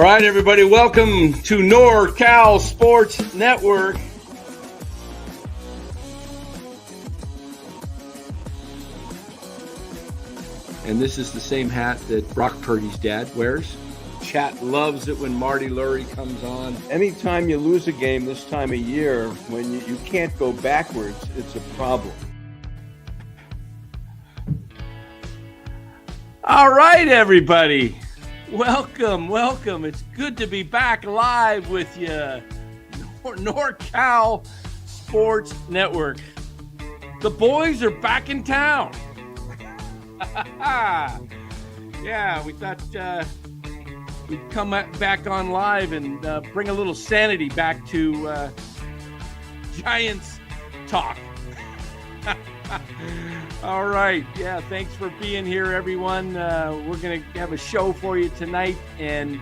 All right, everybody, welcome to NorCal Sports Network. And this is the same hat that Brock Purdy's dad wears. Chat loves it when Marty Lurie comes on. Anytime you lose a game this time of year, when you can't go backwards, it's a problem. All right, everybody. Welcome. It's good to be back live with you. NorCal Sports Network. The boys are back in town. Yeah, we thought we'd come back on live and bring a little sanity back to Giants talk. All right. Yeah, thanks for being here, everyone. We're going to have a show for you tonight and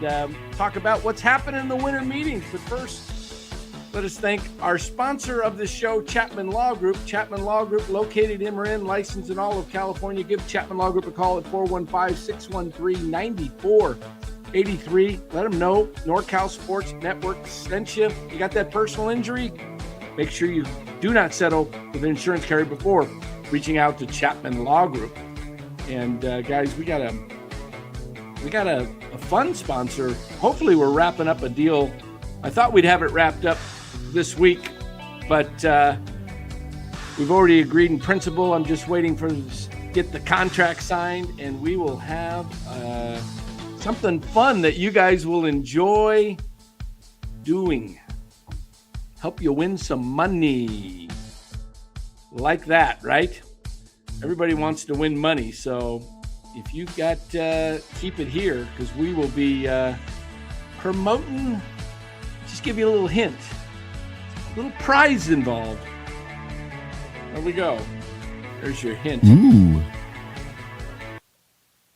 talk about what's happening in the winter meetings. But first, let us thank our sponsor of the show, Chapman Law Group. Chapman Law Group, located in Marin, licensed in all of California. Give Chapman Law Group a call at 415-613-9483. Let them know NorCal Sports Network sent you. You got that personal injury? Make sure you do not settle with an insurance carrier before reaching out to Chapman Law Group. And guys, we got a fun sponsor. Hopefully we're wrapping up a deal. I thought we'd have it wrapped up this week, but we've already agreed in principle. I'm just waiting for get the contract signed, and we will have something fun that you guys will enjoy doing. Help you win some money. Like that, right? Everybody wants to win money, so if you've got, keep it here, because we will be promoting. Just give you a little hint, a little prize involved. There we go. There's your hint. Ooh.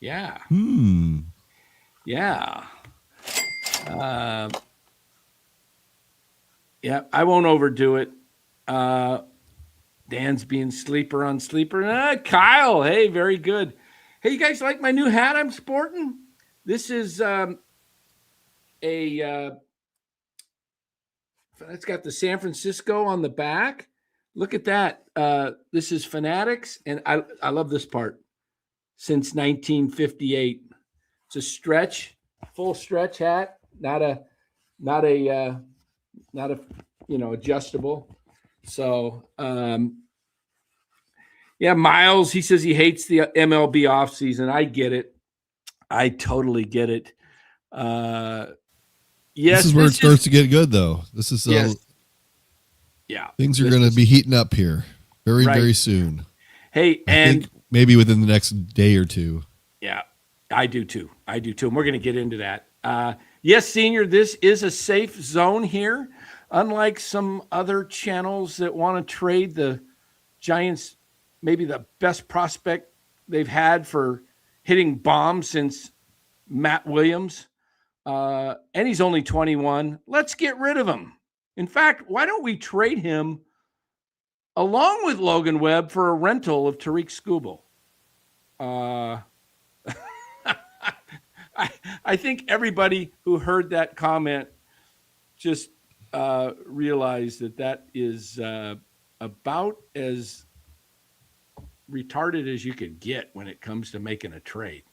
Yeah. Yeah. Yeah, I won't overdo it. Dan's being sleeper on sleeper. Kyle, hey, very good. Hey, you guys like my new hat I'm sporting? This is it's got the San Francisco on the back. Look at that. This is Fanatics, and I love this part. Since 1958, it's a stretch, full stretch hat, not a adjustable. So, yeah, Miles, he says he hates the MLB offseason. I get it. I totally get it. Yes. This is where it starts to get good, though. This is, yeah. Things are going to be heating up here very soon. Hey, I think maybe within the next day or two. Yeah, I do too. And we're going to get into that. Yes, Senior, this is a safe zone here. Unlike some other channels that want to trade the Giants, maybe the best prospect they've had for hitting bombs since Matt Williams, and he's only 21. Let's get rid of him. In fact, why don't we trade him along with Logan Webb for a rental of Tariq Skubal? I think everybody who heard that comment just realize that is about as retarded as you could get when it comes to making a trade.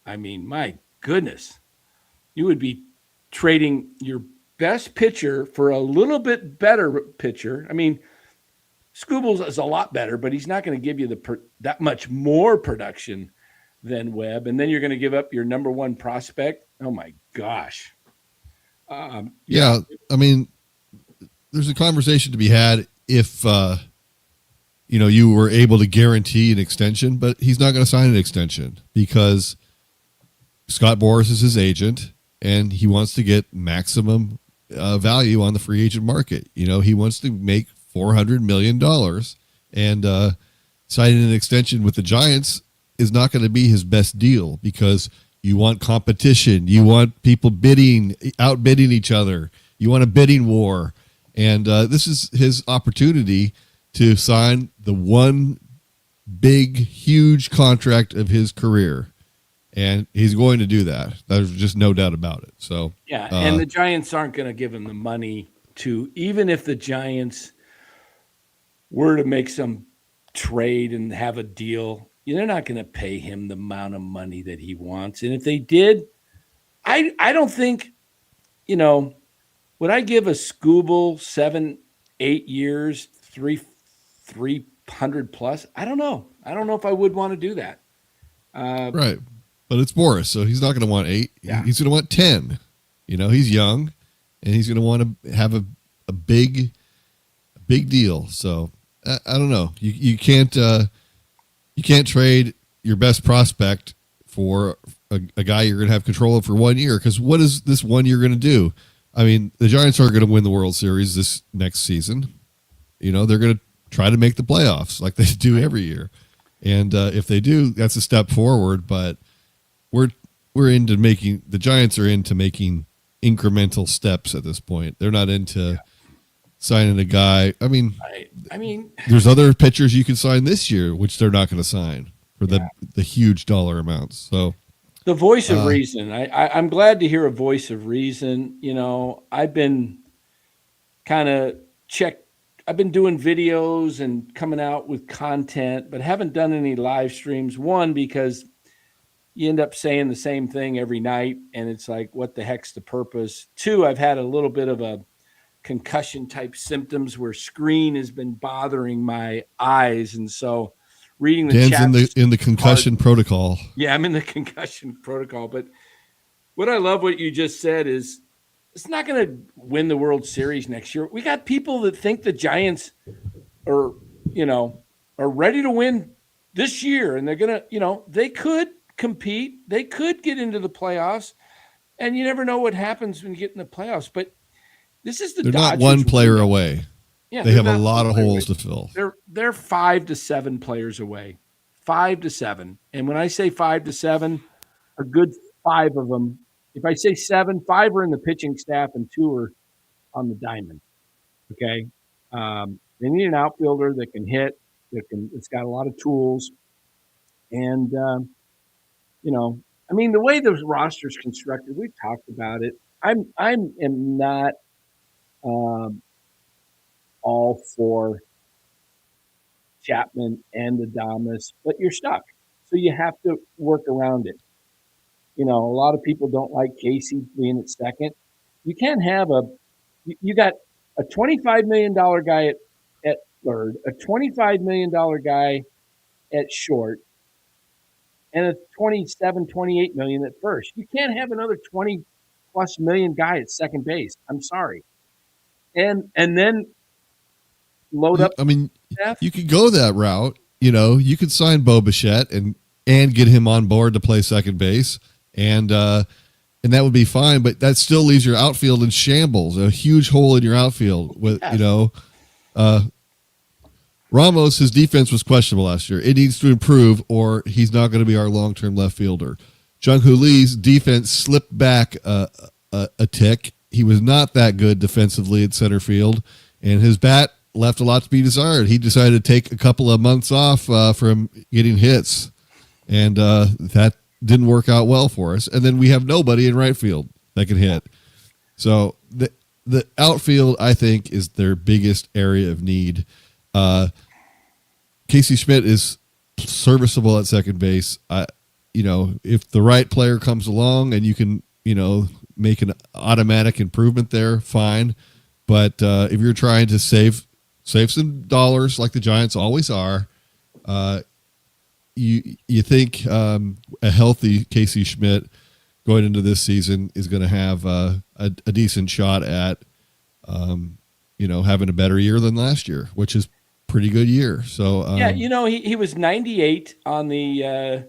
I mean, my goodness, you would be trading your best pitcher for a little bit better pitcher. I mean, Skubal is a lot better, but he's not going to give you that much more production than Webb. And then you're going to give up your number one prospect. Oh my gosh. Yeah, I mean, there's a conversation to be had if, you were able to guarantee an extension, but he's not going to sign an extension because Scott Boras is his agent and he wants to get maximum value on the free agent market. He wants to make $400 million, and signing an extension with the Giants is not going to be his best deal because you want competition. You want people outbidding each other. You want a bidding war. And this is his opportunity to sign the one big, huge contract of his career. and he's going to do that. There's just no doubt about it. So yeah, and the Giants aren't going to give him the money to, even if the Giants were to make some trade and have a deal, they're not going to pay him the amount of money that he wants. And if they did, I don't think, would I give a Scooble 7-8 years, 300 plus? I don't know. I don't know if I would want to do that. Right. But it's Boris, so he's not going to want 8. Yeah. He's going to want 10. He's young, and he's going to want to have a big deal. So I don't know. You can't trade your best prospect for a guy you're going to have control of for 1 year, because what is this 1 year going to do? I mean, the Giants aren't going to win the World Series this next season. They're going to try to make the playoffs like they do every year. And if they do, that's a step forward. But the Giants are into making incremental steps at this point. They're not into signing a guy. I mean, there's other pitchers you can sign this year, which they're not going to sign for the huge dollar amounts. So the voice of reason. I'm glad to hear a voice of reason. I've been I've been doing videos and coming out with content, but haven't done any live streams. One, because you end up saying the same thing every night, and it's like, what the heck's the purpose? Two, I've had a little bit of a concussion type symptoms where screen has been bothering my eyes, and so reading the chat in the concussion protocol. Yeah, I'm in the concussion protocol. But what I love what you just said is, it's not going to win the World Series next year. We got people that think the Giants are ready to win this year, and they're going to, they could compete. They could get into the playoffs, and you never know what happens when you get in the playoffs. But this is the They're Dodgers not one player away. Yeah, they have a lot of holes to fill. They're 5 to 7 players away. 5 to 7. And when I say 5 to 7, a good 5 of them. If I say 7, 5 are in the pitching staff and 2 are on the diamond. Okay. They need an outfielder that can hit, it's got a lot of tools. And, the way the roster's constructed, we've talked about it. I am not all for Chapman and Adames, but you're stuck. So you have to work around it. A lot of people don't like Casey being at second. You can't have you got a $25 million guy at third, a $25 million guy at short, and a $28 million at first. You can't have another 20+ million guy at second base. I'm sorry. And then load up. I mean, you could go that route. You could sign Bo Bichette and get him on board to play second base. And that would be fine, but that still leaves your outfield in shambles, a huge hole in your outfield. With Ramos, his defense was questionable last year. It needs to improve, or he's not going to be our long-term left fielder. Jung-Hoo Lee's defense slipped back a tick. He was not that good defensively at center field, and his bat left a lot to be desired. He decided to take a couple of months off from getting hits, and that didn't work out well for us. And then we have nobody in right field that can hit. So the outfield, I think, is their biggest area of need. Casey Schmidt is serviceable at second base. If the right player comes along and you can, make an automatic improvement there, fine. But if you're trying to save some dollars like the Giants always are, you think a healthy Casey Schmidt going into this season is going to have a decent shot at having a better year than last year, which is pretty good year. So he was 98 on the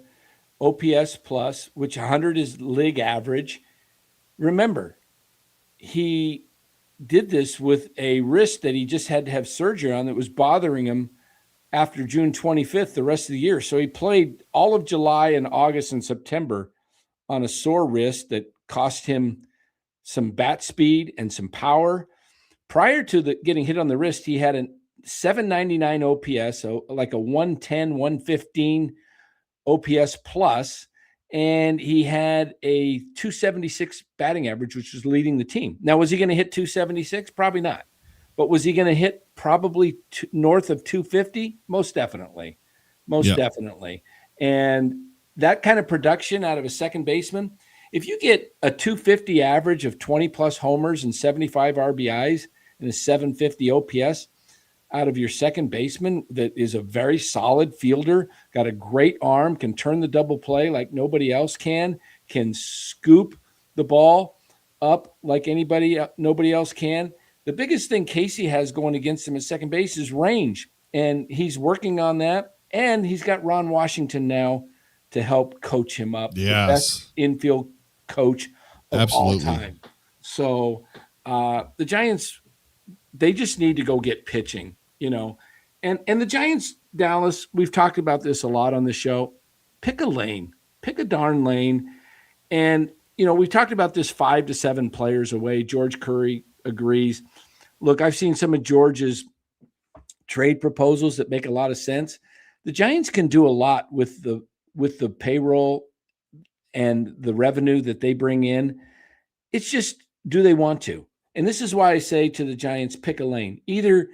OPS plus, which 100 is league average. Remember, he did this with a wrist that he just had to have surgery on that was bothering him after June 25th, the rest of the year. So he played all of July and August and September on a sore wrist that cost him some bat speed and some power. Prior to getting hit on the wrist, he had a 799 OPS, so like a 110, 115 OPS plus, and he had a 276 batting average, which was leading the team. Now, was he going to hit 276? Probably not. But was he going to hit probably north of 250? Most definitely. Most definitely. And that kind of production out of a second baseman, if you get a 250 average of 20 plus homers and 75 RBIs and a 750 OPS out of your second baseman that is a very solid fielder, got a great arm, can turn the double play like nobody else can scoop the ball up like nobody else can. The biggest thing Casey has going against him at second base is range, and he's working on that. And he's got Ron Washington now to help coach him up. Yes. The best infield coach of all time. So the Giants, they just need to go get pitching, And the Giants, Dallas, we've talked about this a lot on the show. Pick a lane. Pick a darn lane. And, we talked about this 5 to 7 players away. George Curry agrees. Look, I've seen some of George's trade proposals that make a lot of sense. The Giants can do a lot with the payroll and the revenue that they bring in. It's just, do they want to? And this is why I say to the Giants, pick a lane. Either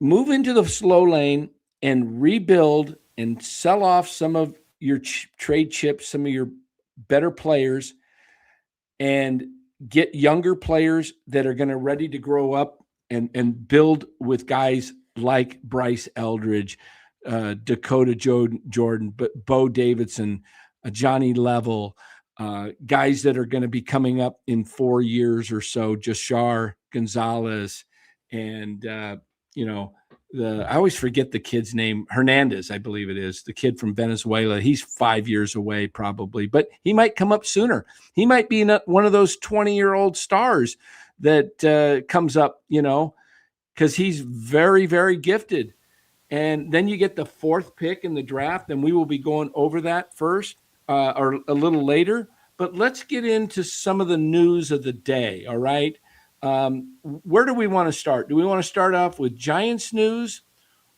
move into the slow lane and rebuild and sell off some of your trade chips, some of your better players, and get younger players that are going to ready to grow up and build with guys like Bryce Eldridge, Dakota Jordan, Bo Davidson, Johnny Level, guys that are going to be coming up in 4 years or so, Jashar Gonzalez, and I always forget the kid's name, Hernandez, I believe it is, the kid from Venezuela. He's 5 years away probably, but he might come up sooner. He might be one of those 20-year-old stars that comes up, because he's very, very gifted. And then you get the 4th pick in the draft, and we will be going over that first or a little later. But let's get into some of the news of the day, all right? Where do we want to start? Do we want to start off with Giants news,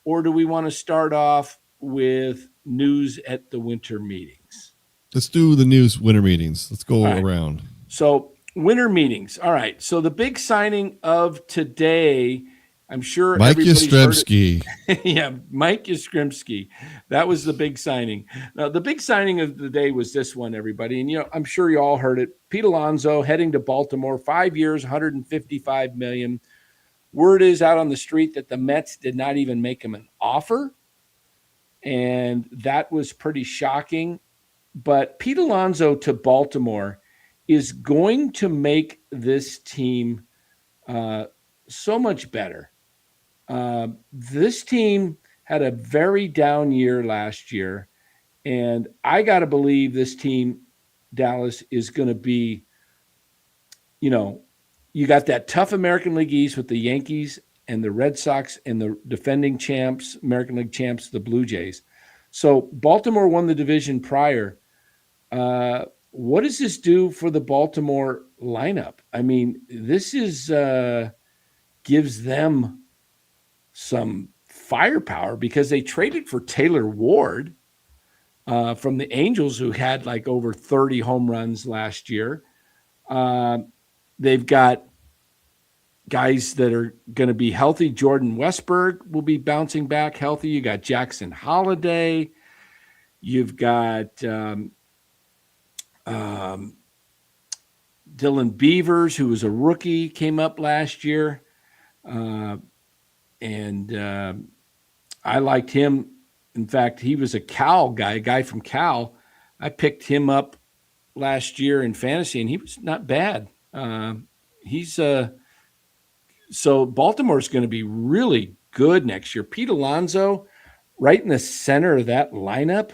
or do we want to start off with news at the winter meetings? Let's do the news winter meetings. Let's go around. So winter meetings. All right. So the big signing of today, I'm sure Mike Yastrzemski. Yeah, Mike Yastrzemski. That was the big signing. Now, the big signing of the day was this one, everybody. And, I'm sure you all heard it. Pete Alonso heading to Baltimore, 5 years, $155 million. Word is out on the street that the Mets did not even make him an offer. And that was pretty shocking. But Pete Alonso to Baltimore is going to make this team so much better. This team had a very down year last year, and I got to believe this team, Dallas, is going to be, you got that tough American League East with the Yankees and the Red Sox and the defending champs, American League champs, the Blue Jays. So Baltimore won the division prior. What does this do for the Baltimore lineup? I mean, this is gives them some firepower because they traded for Taylor Ward from the Angels, who had like over 30 home runs last year. They've got guys that are going to be healthy. Jordan Westberg will be bouncing back healthy. You got Jackson Holliday. You've got Dylan Beavers, who was a rookie, came up last year. And I liked him. In fact, he was a guy from Cal. I picked him up last year in fantasy, and he was not bad. So Baltimore's going to be really good next year. Pete Alonso, right in the center of that lineup.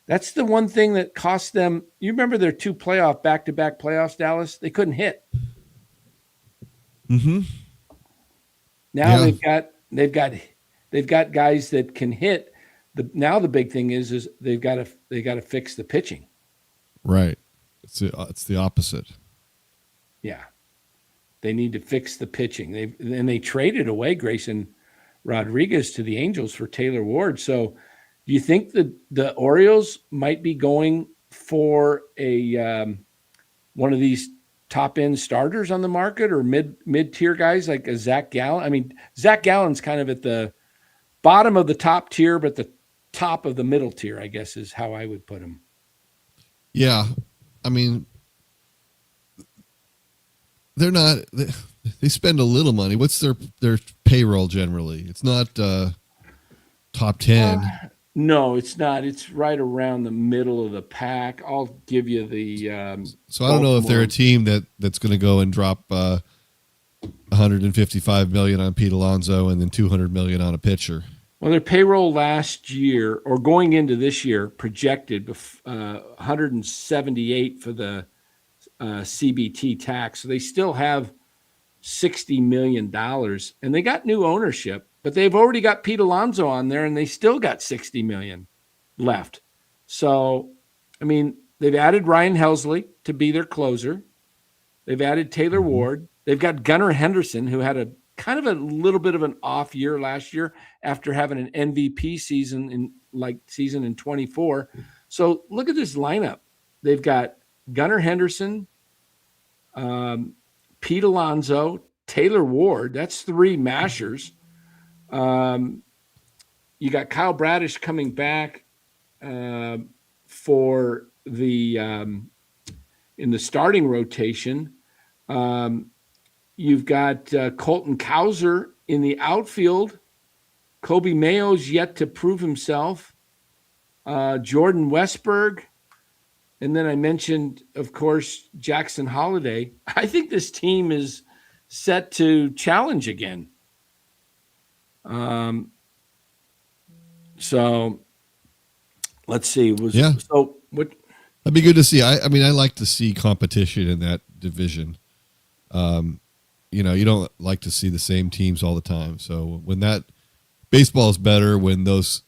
That's the one thing that cost them. You remember their 2 back-to-back playoffs, Dallas? They couldn't hit. Mm-hmm. Now they've got guys that can hit. Now the big thing is they've got to fix the pitching. Right. It's the opposite. Yeah. They need to fix the pitching. They traded away Grayson Rodriguez to the Angels for Taylor Ward. So do you think the Orioles might be going for a one of these top end starters on the market or mid tier guys like a Zach Gallen? I mean, Zach Gallen's kind of at the bottom of the top tier, but the top of the middle tier, I guess, is how I would put him. Yeah, I mean, they're not. They spend a little money. What's their payroll generally? It's not top 10. No, it's not. It's right around the middle of the pack. I'll give you the. So I don't know if they're a team that's going to go and drop 155 million on Pete Alonso and then 200 million on a pitcher. Well, their payroll last year or going into this year projected 178 for the CBT tax. So they still have $60 million, and they got new ownership, but they've already got Pete Alonso on there, and they still got $60 million left. So, I mean, they've added Ryan Helsley to be their closer. They've added Taylor Ward. They've got Gunnar Henderson, who had a kind of a little bit of an off year last year after having an MVP season in 24. So look at this lineup. They've got Gunnar Henderson, Pete Alonso, Taylor Ward. That's 3 mashers. You got Kyle Bradish coming back for the in the starting rotation. You've got Colton Cowser in the outfield. Kobe Mayo's yet to prove himself. Jordan Westberg. And then I mentioned, of course, Jackson Holiday. I think this team is set to challenge again. So let's see. So what? That'd be good to see. I mean, I like to see competition in that division. You don't like to see the same teams all the time. So when that baseball is better, when those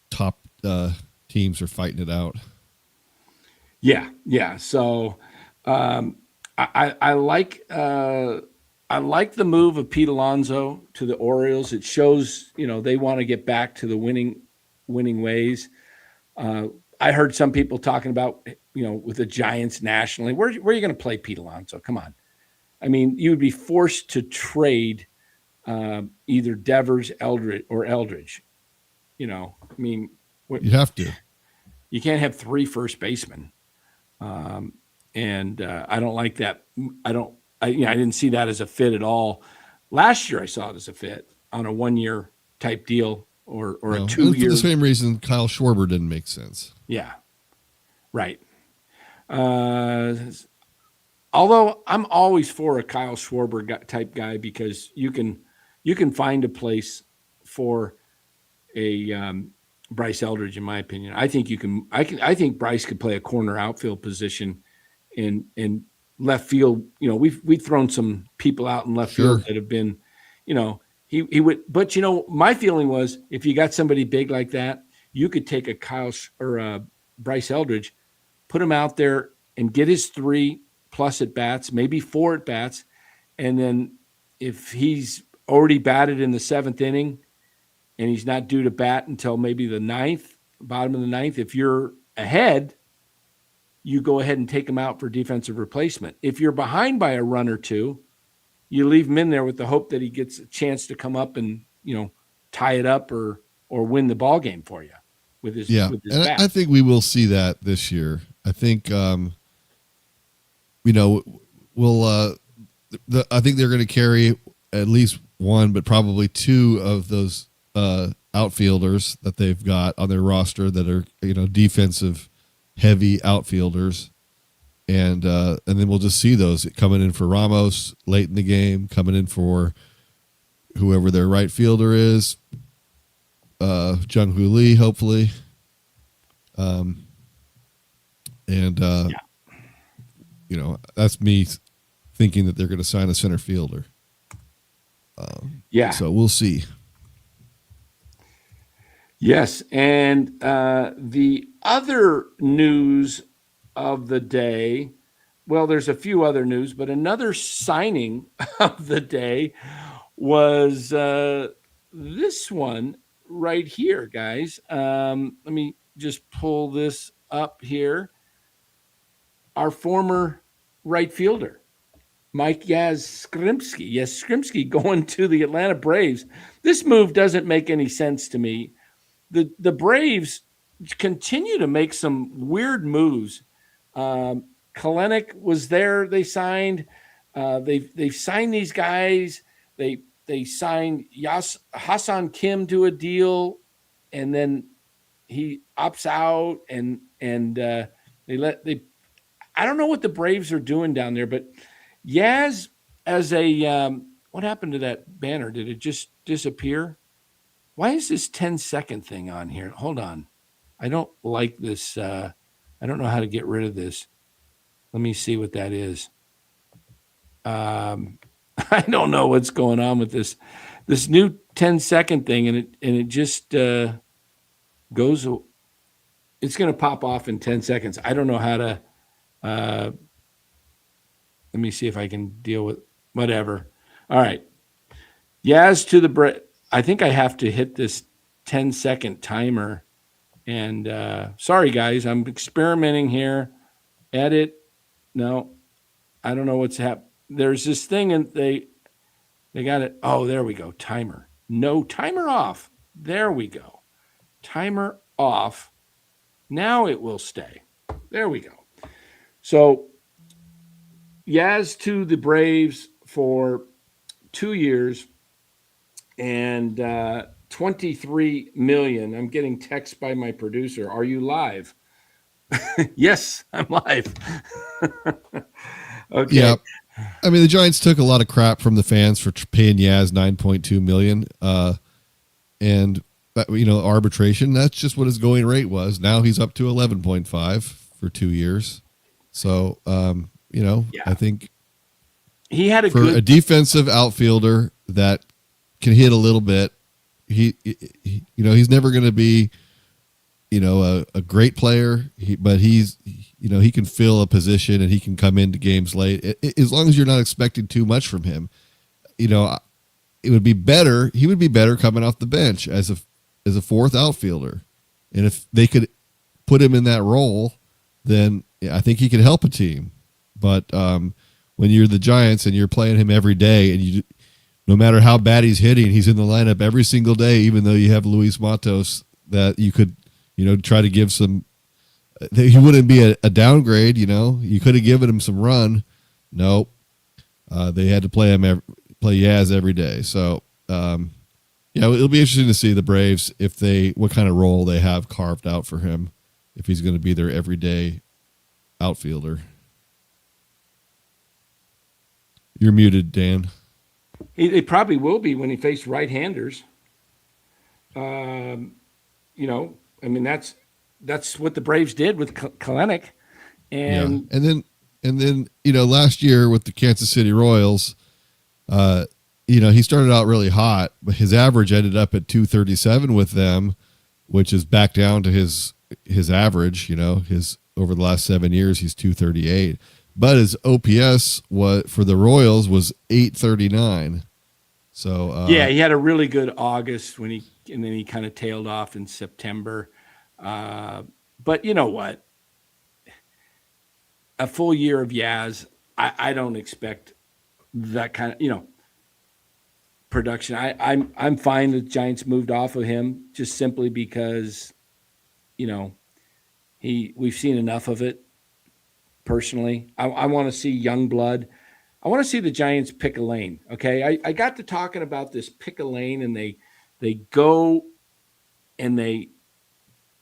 top teams are fighting it out. Yeah. So I like the move of Pete Alonso to the Orioles. It shows they want to get back to the winning ways. I heard some people talking about with the Giants nationally. Where are you going to play Pete Alonso? Come on. I mean, you would be forced to trade either Devers, Eldridge. I mean, you'd have to. You can't have 3 first basemen, and I don't like that. I didn't see that as a fit at all. Last year, I saw it as a fit on a 1-year type deal or a 2-year. For the same reason, Kyle Schwarber didn't make sense. Yeah, right. Although I'm always for a Kyle Schwarber type guy because you can find a place for a Bryce Eldridge, in my opinion. I think I think Bryce could play a corner outfield position in left field. We've thrown some people out in left field that have been, he would. But my feeling was if you got somebody big like that, you could take a Bryce Eldridge, put him out there and get his 3+ at bats, maybe 4 at bats. And then if he's already batted in the 7th inning and he's not due to bat until maybe the 9th, bottom of the 9th, if you're ahead, you go ahead and take him out for defensive replacement. If you're behind by a run or 2, you leave him in there with the hope that he gets a chance to come up and, tie it up or win the ball game for you with his bat. I think we will see that this year. I think, I think they're going to carry at least 1, but probably 2 of those outfielders that they've got on their roster that are, defensive heavy outfielders. And then we'll just see those coming in for Ramos late in the game, coming in for whoever their right fielder is, Jung-Hoo Lee, hopefully. That's me thinking that they're going to sign a center fielder. So we'll see. Yes. And the other news of the day, well, there's a few other news, but another signing of the day was this one right here, guys. Let me just pull this up here. our former right fielder, Mike Yastrzemski going to the Atlanta Braves. This move doesn't make any sense to me. The Braves continue to make some weird moves. Kalenic was there. They signed. They've signed these guys. They signed Hassan Kim to a deal, and then he opts out, and they I don't know what the Braves are doing down there, but Yaz as a what happened to that banner? Did it just disappear? Why is this 10-second thing on here? Hold on. I don't like this. I don't know how to get rid of this. Let me see what that is. I don't know what's going on with this new 10-second thing, and it just goes. It's going to pop off in 10 seconds. I don't know how to. Let me see if I can deal with whatever. All right. Yaz to the I think I have to hit this 10-second timer. And sorry, guys, I'm experimenting here. Edit. No, I don't know what's happening. There's this thing, and they got it. Oh, there we go. Timer. No, timer off. There we go. Timer off. Now it will stay. There we go. So Yaz to the Braves for 2 years and $23 million. I'm getting text by my producer. Are you live? Yes, I'm live. Okay. Yeah. I mean, the Giants took a lot of crap from the fans for paying Yaz $9.2 million. And arbitration, that's just what his going rate was. Now he's up to 11.5 for 2 years. So, I think he had a defensive outfielder that can hit a little bit. He's never going to be, a great player, but he can fill a position and he can come into games late. As long as you're not expecting too much from him, it would be better. He would be better coming off the bench as a fourth outfielder. And if they could put him in that role, then I think he could help a team. But when you're the Giants and you're playing him every day, and no matter how bad he's hitting, he's in the lineup every single day, even though you have Luis Matos that you could, try to give some. He wouldn't be a downgrade, You could have given him some run. Nope. They had to play Yaz every day. So, it'll be interesting to see the Braves what kind of role they have carved out for him, if he's going to be their everyday outfielder. You're muted, Dan. He probably will be when he faces right-handers. That's what the Braves did with Kalenic. And then last year with the Kansas City Royals, he started out really hot, but his average ended up at 237 with them, which is back down to his average. His over the last 7 years, he's 238. But his OPS for the Royals was 839. So he had a really good August and then he kind of tailed off in September. But you know what? A full year of Yaz, I don't expect that kind of production. I'm fine that Giants moved off of him just simply because we've seen enough of it. Personally, I want to see young blood. I want to see the Giants pick a lane. Okay, I got to talking about this pick a lane, and they go and they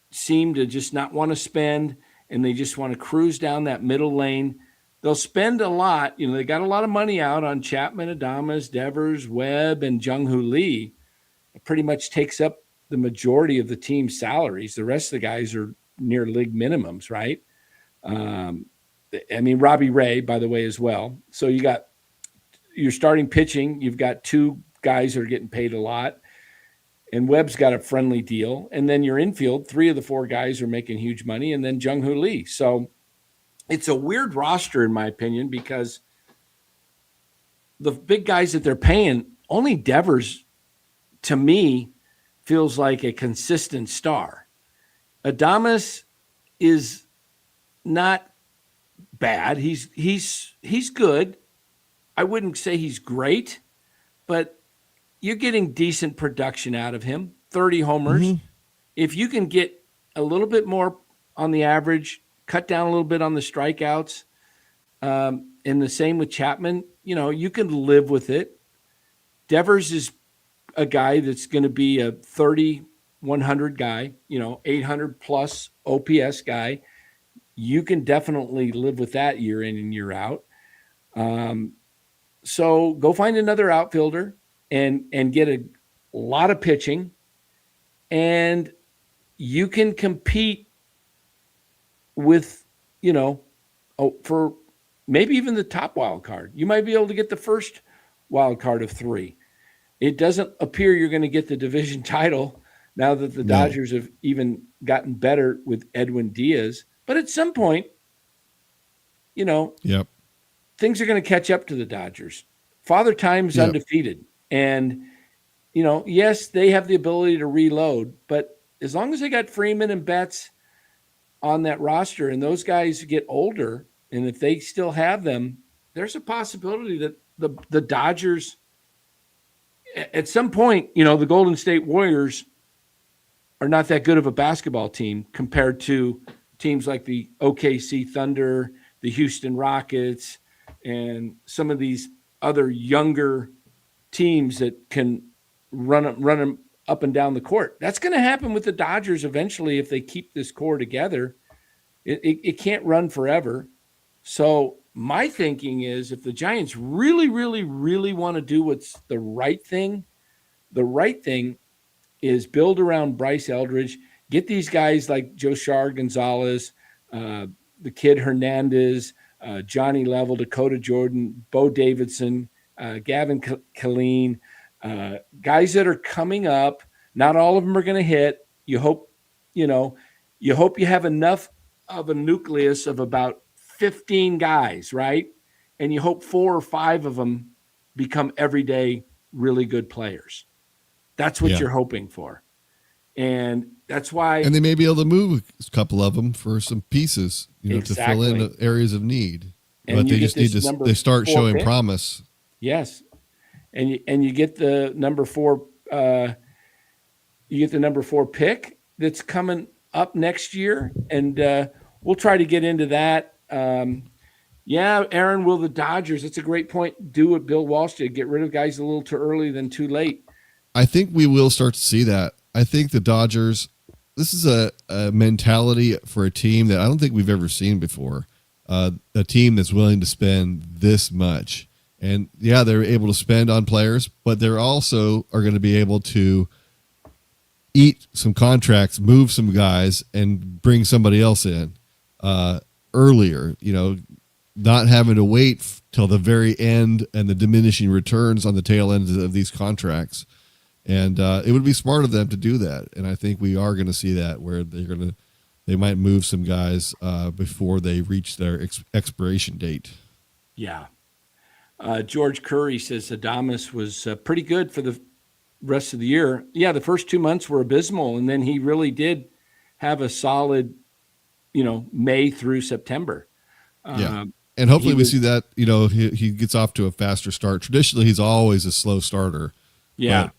seem to just not want to spend, and they just want to cruise down that middle lane. They'll spend a lot. They got a lot of money out on Chapman, Adames, Devers, Webb, and Jung-Hoo Lee. It pretty much takes up the majority of the team's salaries. The rest of the guys are near league minimums, right? Robbie Ray, by the way, as well. So you got your starting pitching. You've got two guys that are getting paid a lot. And Webb's got a friendly deal. And then your infield, 3 of the 4 guys are making huge money. And then Jung-Hoo Lee. So it's a weird roster, in my opinion, because the big guys that they're paying, only Devers, to me, feels like a consistent star. Adames is not bad. He's good. I wouldn't say he's great, but you're getting decent production out of him. 30 homers. Mm-hmm. If you can get a little bit more on the average, cut down a little bit on the strikeouts, and the same with Chapman, you can live with it. Devers is a guy that's going to be a 30, 100 guy, 800 plus OPS guy. You can definitely live with that year in and year out. So go find another outfielder and get a lot of pitching, and you can compete with, for maybe even the top wild card. You might be able to get the first wild card of 3. It doesn't appear you're going to get the division title now that the Dodgers have even gotten better with Edwin Diaz. But at some point, Yep. things are going to catch up to the Dodgers. Father Time's undefeated. And, yes, they have the ability to reload. But as long as they got Freeman and Betts on that roster and those guys get older, and if they still have them, there's a possibility that the Dodgers – at some point, the Golden State Warriors are not that good of a basketball team compared to teams like the OKC Thunder, the Houston Rockets, and some of these other younger teams that can run them up and down the court. That's going to happen with the Dodgers eventually if they keep this core together. It can't run forever. So my thinking is if the Giants really, really, really want to do what's the right thing is build around Bryce Eldridge, get these guys like Joshar Gonzalez, the kid Hernandez, Johnny Level, Dakota Jordan, Bo Davidson, Gavin Killeen, guys that are coming up. Not all of them are going to hit. You hope you have enough of a nucleus of about 15 guys, right? And you hope 4 or 5 of them become everyday really good players. That's what you're hoping for. And that's why. And they may be able to move a couple of them for some pieces, to fill in areas of need. And but they just need to they start showing promise. Yes. And you get the number 4 pick that's coming up next year. And we'll try to get into that. Aaron, will the Dodgers, that's a great point, do what Bill Walsh did, get rid of guys a little too early than too late? I think we will start to see that. I think the Dodgers, this is a mentality for a team that I don't think we've ever seen before. A team that's willing to spend this much. And they're able to spend on players, but they're also are going to be able to eat some contracts, move some guys, and bring somebody else in earlier, not having to wait till the very end and the diminishing returns on the tail end of these contracts. And it would be smart of them to do that. And I think we are going to see that where they might move some guys before they reach their expiration date. Yeah. George Curry says Adames was pretty good for the rest of the year. Yeah, the first 2 months were abysmal, and then he really did have a solid, May through September. And hopefully we see that, he gets off to a faster start. Traditionally, he's always a slow starter. Yeah. But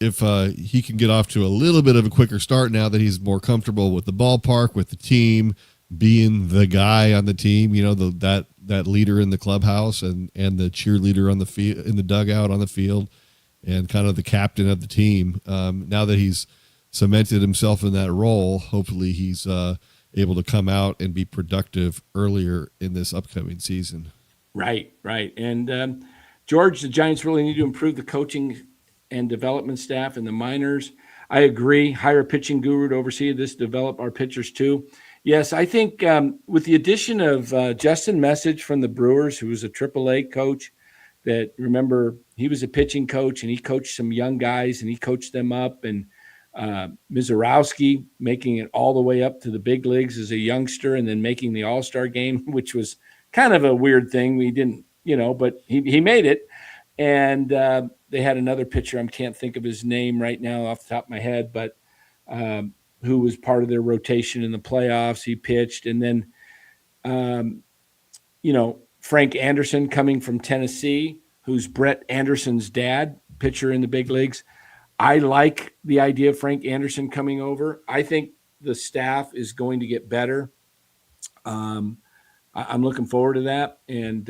if he can get off to a little bit of a quicker start now that he's more comfortable with the ballpark, with the team, being the guy on the team, that leader in the clubhouse and the cheerleader on the field, in the dugout on the field, and kind of the captain of the team. Now that he's cemented himself in that role, hopefully he's able to come out and be productive earlier in this upcoming season. Right. And George, the Giants really need to improve the coaching and development staff in the minors. I agree. Hire a pitching guru to oversee this, develop our pitchers too. Yes, I think with the addition of Justin Message from the Brewers, who was a AAA coach, that remember he was a pitching coach and he coached some young guys and he coached them up, and Mizorowski making it all the way up to the big leagues as a youngster and then making the All-Star game, which was kind of a weird thing. We didn't, but he made it. And they had another pitcher, I can't think of his name right now off the top of my head, but who was part of their rotation in the playoffs. He pitched. And then Frank Anderson coming from Tennessee, who's Brett Anderson's dad, pitcher in the big leagues. I like the idea of Frank Anderson coming over. I think the staff is going to get better. I'm looking forward to that. And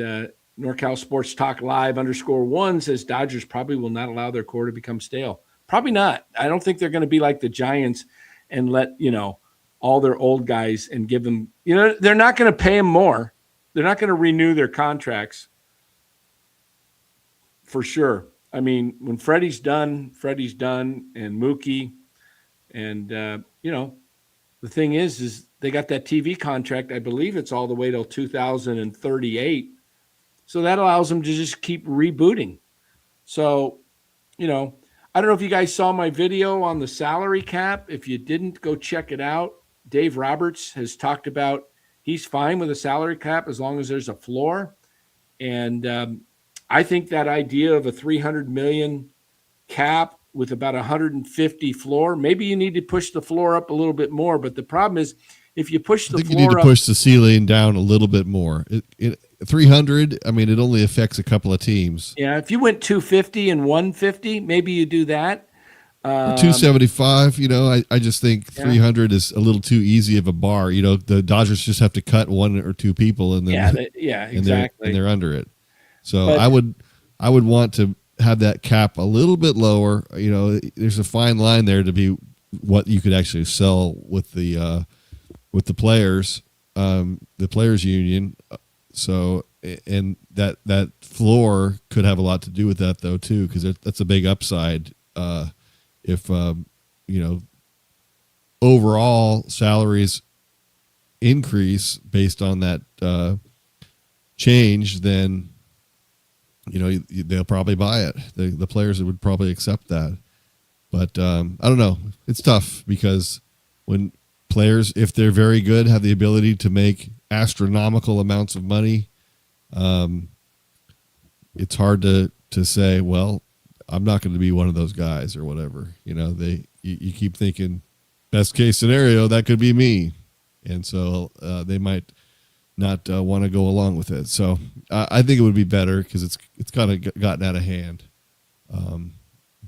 NorCal Sports Talk Live _1 says Dodgers probably will not allow their core to become stale. Probably not. I don't think they're going to be like the Giants and let, all their old guys and give them, they're not going to pay them more. They're not going to renew their contracts for sure. I mean, when Freddie's done, and Mookie, and the thing is they got that TV contract. I believe it's all the way till 2038. So that allows them to just keep rebooting. So, I don't know if you guys saw my video on the salary cap. If you didn't, go check it out. Dave Roberts has talked about he's fine with a salary cap as long as there's a floor. And I think that idea of a $300 million cap with about 150 floor, maybe you need to push the floor up a little bit more. But the problem is, if you push the floor up, you need to push the ceiling down a little bit more. 300, I mean, it only affects a couple of teams. Yeah, if you went 250 and 150, maybe you do that. 275, I just think 300 is a little too easy of a bar. The Dodgers just have to cut one or two people, and then exactly, and they're under it. So I would want to have that cap a little bit lower. There's a fine line there to be what you could actually sell with the players, the players union. So, and that floor could have a lot to do with that though too, because that's a big upside. If overall salaries increase based on that change, then they'll probably buy it. The players would probably accept that. But I don't know. It's tough because when players, if they're very good, have the ability to make astronomical amounts of money, it's hard to say, well, I'm not going to be one of those guys or whatever. You keep thinking, best case scenario, that could be me. And so they might not want to go along with it. So I think it would be better because it's kind of gotten out of hand.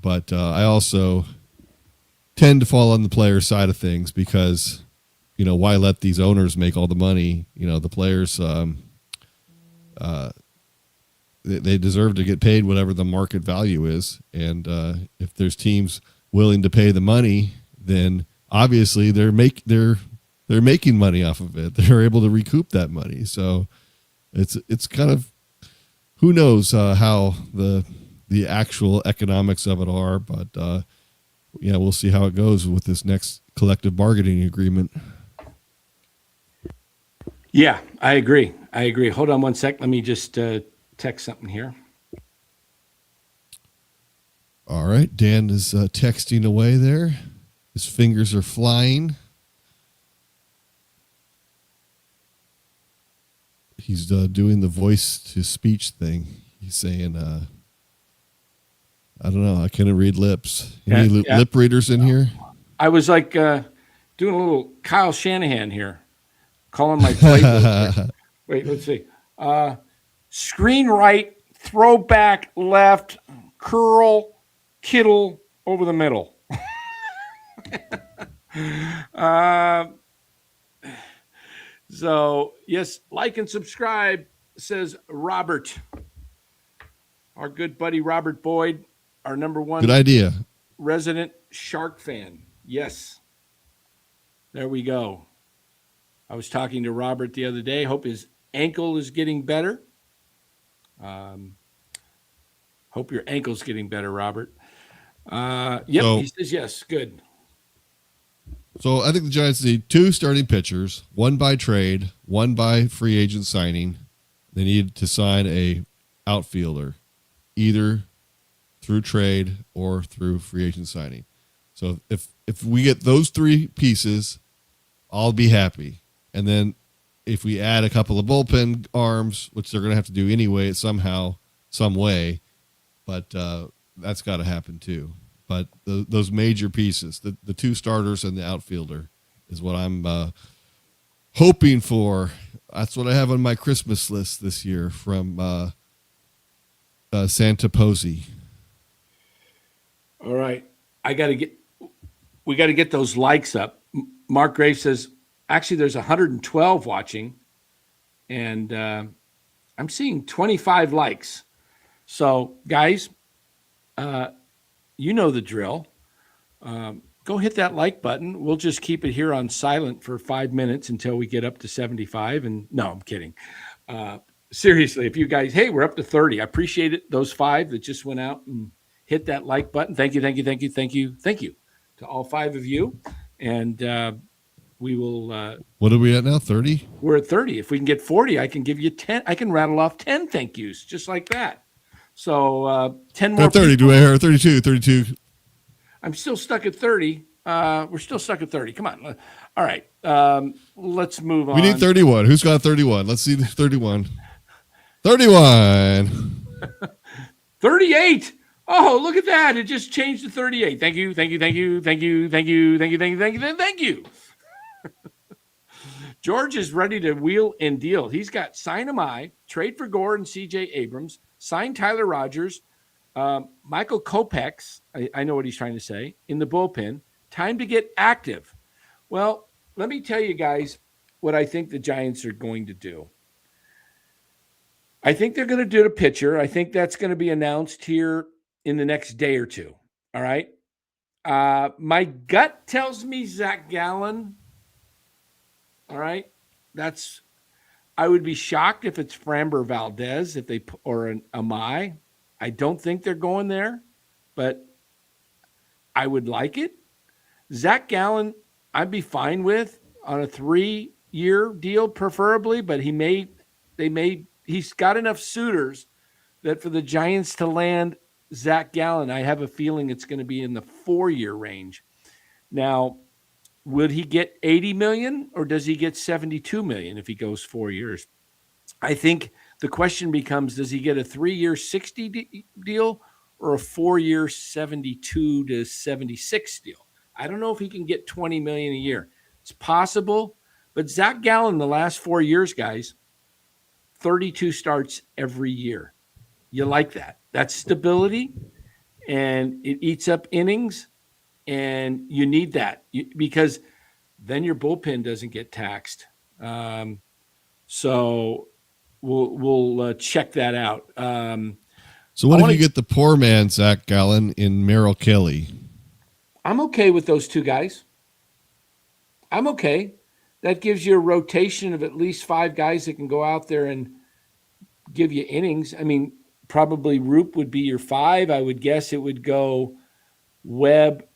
But I also tend to fall on the player side of things because, why let these owners make all the money? The players, they deserve to get paid whatever the market value is. And if there's teams willing to pay the money, then obviously they're making money off of it. They're able to recoup that money. So it's kind of, who knows how the actual economics of it are, but we'll see how it goes with this next collective bargaining agreement. Yeah, I agree. Hold on one sec. Let me just text something here. All right. Dan is texting away there. His fingers are flying. He's doing the voice to speech thing. He's saying, I don't know. I couldn't read lips. Any lip readers in here? I was like doing a little Kyle Shanahan here, calling my playbook. Wait, let's see. Screen right, throw back left, curl, Kittle over the middle. So, yes, like and subscribe, says Robert. Our good buddy Robert Boyd, our number one good idea resident Shark fan. Yes. There we go. I was talking to Robert the other day. Hope his ankle is getting better. Hope your ankle's getting better, Robert. He says yes. Good. So I think the Giants need 2 starting pitchers, 1 by trade, 1 by free agent signing. They need to sign a outfielder, either through trade or through free agent signing. So if we get those 3 pieces, I'll be happy. And then if we add a couple of bullpen arms, which they're going to have to do anyway somehow, some way, but that's got to happen too. But those major pieces, the 2 starters and the outfielder, is what I'm hoping for. That's what I have on my Christmas list this year from Santa Posey. All right. We got to get those likes up. Mark Graves says, actually, there's 112 watching, and I'm seeing 25 likes. So, guys, you know the drill. Go hit that like button. We'll just keep it here on silent for 5 minutes until we get up to 75. And no, I'm kidding. Seriously, if you guys, hey, we're up to 30. I appreciate it. Those 5 that just went out and hit that like button. Thank you to all 5 of you. And we will. What are we at now? 30? We're at 30. If we can get 40, I can give you 10. I can rattle off 10 thank yous just like that. So 10 more. 30. Do I hear 32? 32. I'm still stuck at 30. We're still stuck at 30. Come on. All right. Let's move on. We need 31. Who's got 31? Let's see the 31. 31. 38. Oh, look at that. It just changed to 38. Thank you. George is ready to wheel and deal. He's got sign Amai, trade for Gore and C.J. Abrams, sign Tyler Rogers, Michael Kopech's, I know what he's trying to say, in the bullpen. Time to get active. Well, let me tell you guys what I think the Giants are going to do. I think they're going to do the pitcher. I think that's going to be announced here in the next day or two. All right. My gut tells me Zach Gallen. All right. I would be shocked if it's Framber Valdez or an Amai. I don't think they're going there, but I would like it. Zach Gallen, I'd be fine with on a 3-year deal, preferably, but he's got enough suitors that for the Giants to land Zach Gallen, I have a feeling it's going to be in the 4-year range. Now, would he get $80 million or does he get $72 million if he goes 4 years? I think the question becomes, does he get a 3-year 60 deal or a 4-year 72 to 76 deal? I don't know if he can get $20 million a year. It's possible, but Zach Gallen the last 4 years, guys, 32 starts every year. You like that. That's stability, and it eats up innings, and you need that because then your bullpen doesn't get taxed. So we'll check that out. So what if you get the poor man Zach Gallen in Merrill Kelly? I'm okay with those 2 guys. I'm okay. That gives you a rotation of at least 5 guys that can go out there and give you innings. I mean, probably Roop would be your 5. I would guess it would go Webb,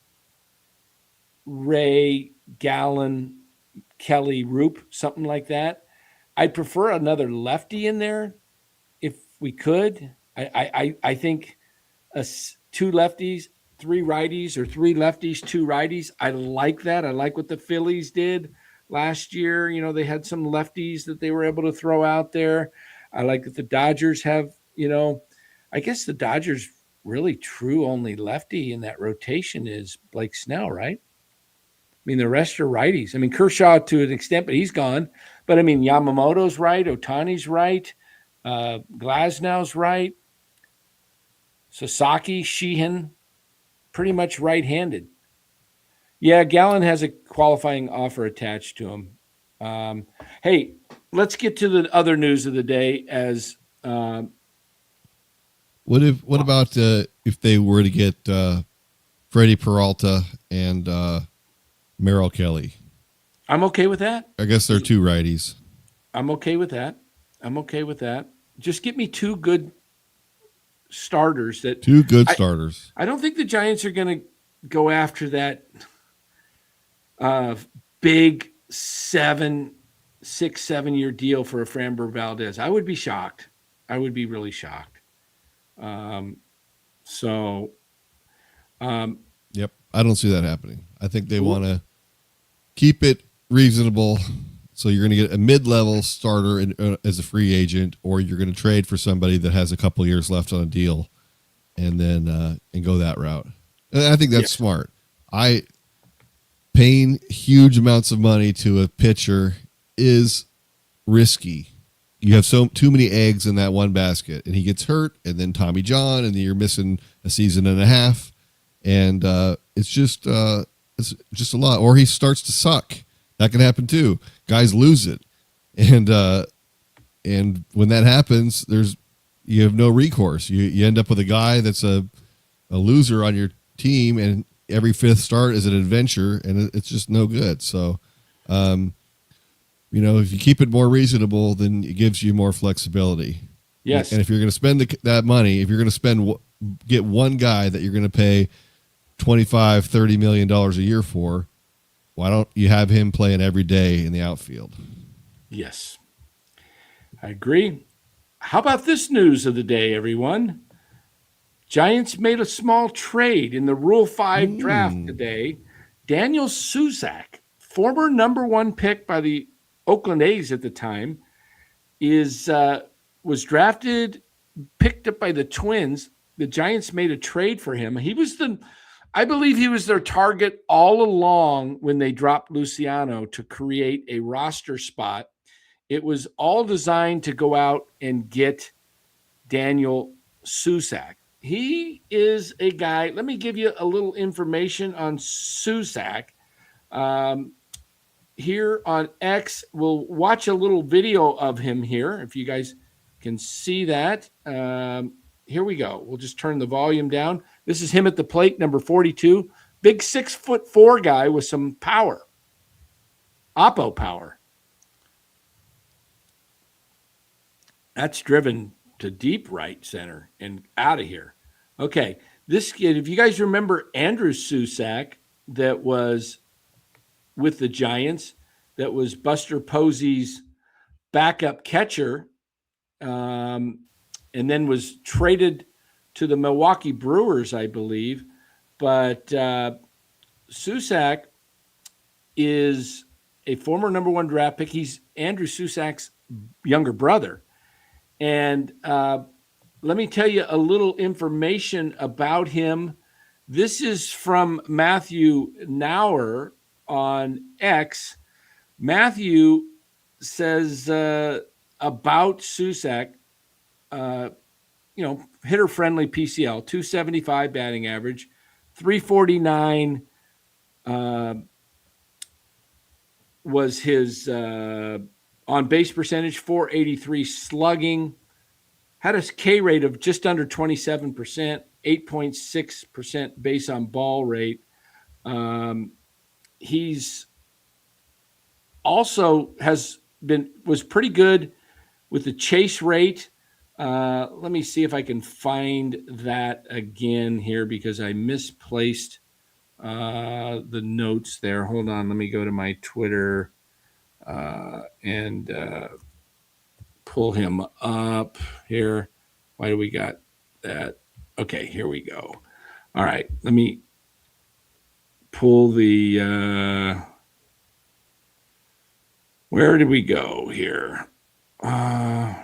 Ray, Gallen, Kelly, Roop, something like that. I'd prefer another lefty in there if we could. I think 2 lefties, 3 righties, or 3 lefties, 2 righties. I like that. I like what the Phillies did last year. You know, they had some lefties that they were able to throw out there. I like that the Dodgers have, I guess the Dodgers really true only lefty in that rotation is Blake Snell, right? I mean, the rest are righties. I mean, Kershaw to an extent, but he's gone. But I mean, Yamamoto's right, Ohtani's right, Glasnow's right, Sasaki, Sheehan, pretty much right-handed. Yeah, Gallen has a qualifying offer attached to him. Hey, let's get to the other news of the day. As what about if they were to get Freddie Peralta and Merrill Kelly? I'm okay with that. I guess they're 2 righties. I'm okay with that. Just get me 2 good starters. 2 good starters. I don't think the Giants are going to go after that big 6-7 year deal for a Framber Valdez. I would be shocked. I would be really shocked. Yep. I don't see that happening. I think they want to keep it reasonable. So you're going to get a mid-level starter as a free agent, or you're going to trade for somebody that has a couple years left on a deal and then and go that route. And I think that's smart. Paying huge amounts of money to a pitcher is risky. You have too many eggs in that one basket, and he gets hurt, and then Tommy John, and then you're missing a season and a half, and it's just a lot. Or he starts to suck. That can happen too. Guys lose it, and when that happens, you have no recourse. You end up with a guy that's a loser on your team, and every fifth start is an adventure, and it's just no good. So, if you keep it more reasonable, then it gives you more flexibility. Yes. And if you're going to spend that money, if you're going to get one guy that you're going to pay $25-30 million a year for, why don't you have him playing every day in the outfield? Yes, I agree. How about this news of the day, everyone? Giants made a small trade in the Rule 5 draft today. Daniel Susac, former number 1 pick by the Oakland A's at the time, was drafted, picked up by the Twins. The Giants made a trade for him. I believe he was their target all along when they dropped Luciano to create a roster spot. It was all designed to go out and get Daniel Susac. He is a guy. Let me give you a little information on Susac. Here on X, we'll watch a little video of him here, if you guys can see that. Here we go. We'll just turn the volume down. This is him at the plate, number 42. Big 6'4" guy with some power. Oppo power. That's driven to deep right center and out of here. Okay. This kid, if you guys remember Andrew Susac, that was with the Giants, that was Buster Posey's backup catcher, and then was traded to the Milwaukee Brewers, I believe. But Susac is a former number 1 draft pick. He's Andrew Susac's younger brother. And let me tell you a little information about him. This is from Matthew Nauer on X. Matthew says about Susac, hitter-friendly PCL, 275 batting average, 349 was his on-base percentage, 483 slugging, had a K rate of just under 27%, 8.6% base on ball rate. He's also was pretty good with the chase rate. Let me see if I can find that again here, because I misplaced the notes there. Hold on. Let me go to my Twitter and pull him up here. Why do we got that? Okay, here we go. All right. Let me pull the where did we go here? I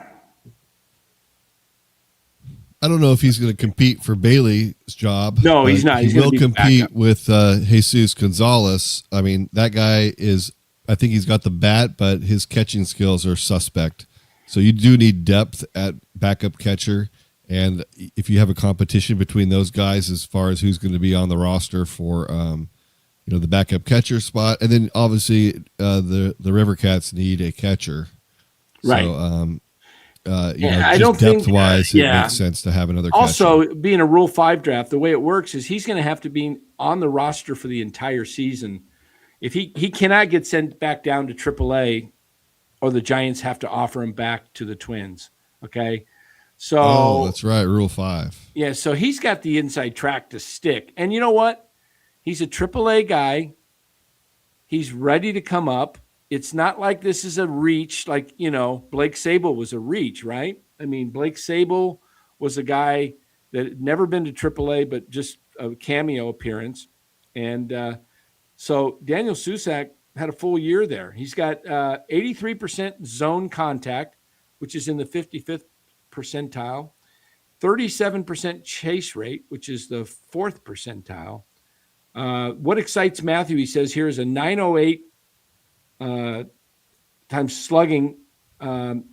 don't know if he's going to compete for Bailey's job. No, he's not. He will compete with Jesus Gonzalez. I mean, that guy I think he's got the bat, but his catching skills are suspect. So you do need depth at backup catcher. And if you have a competition between those guys as far as who's going to be on the roster for the backup catcher spot, and then obviously the River Cats need a catcher. Right. So I don't think depth-wise, it makes sense to have another catcher. Also, being a Rule 5 draft, the way it works is he's going to have to be on the roster for the entire season. If he cannot get sent back down to AAA, or the Giants have to offer him back to the Twins. Okay. So that's right. Rule 5. Yeah. So he's got the inside track to stick. And you know what? He's a AAA guy. He's ready to come up. It's not like this is a reach, like, Blake Sable was a reach, right? I mean, Blake Sable was a guy that had never been to AAA, but just a cameo appearance. And so Daniel Susac had a full year there. He's got 83% zone contact, which is in the 55th percentile, 37% chase rate, which is the 4th percentile. What excites Matthew, he says here, is a 908 times slugging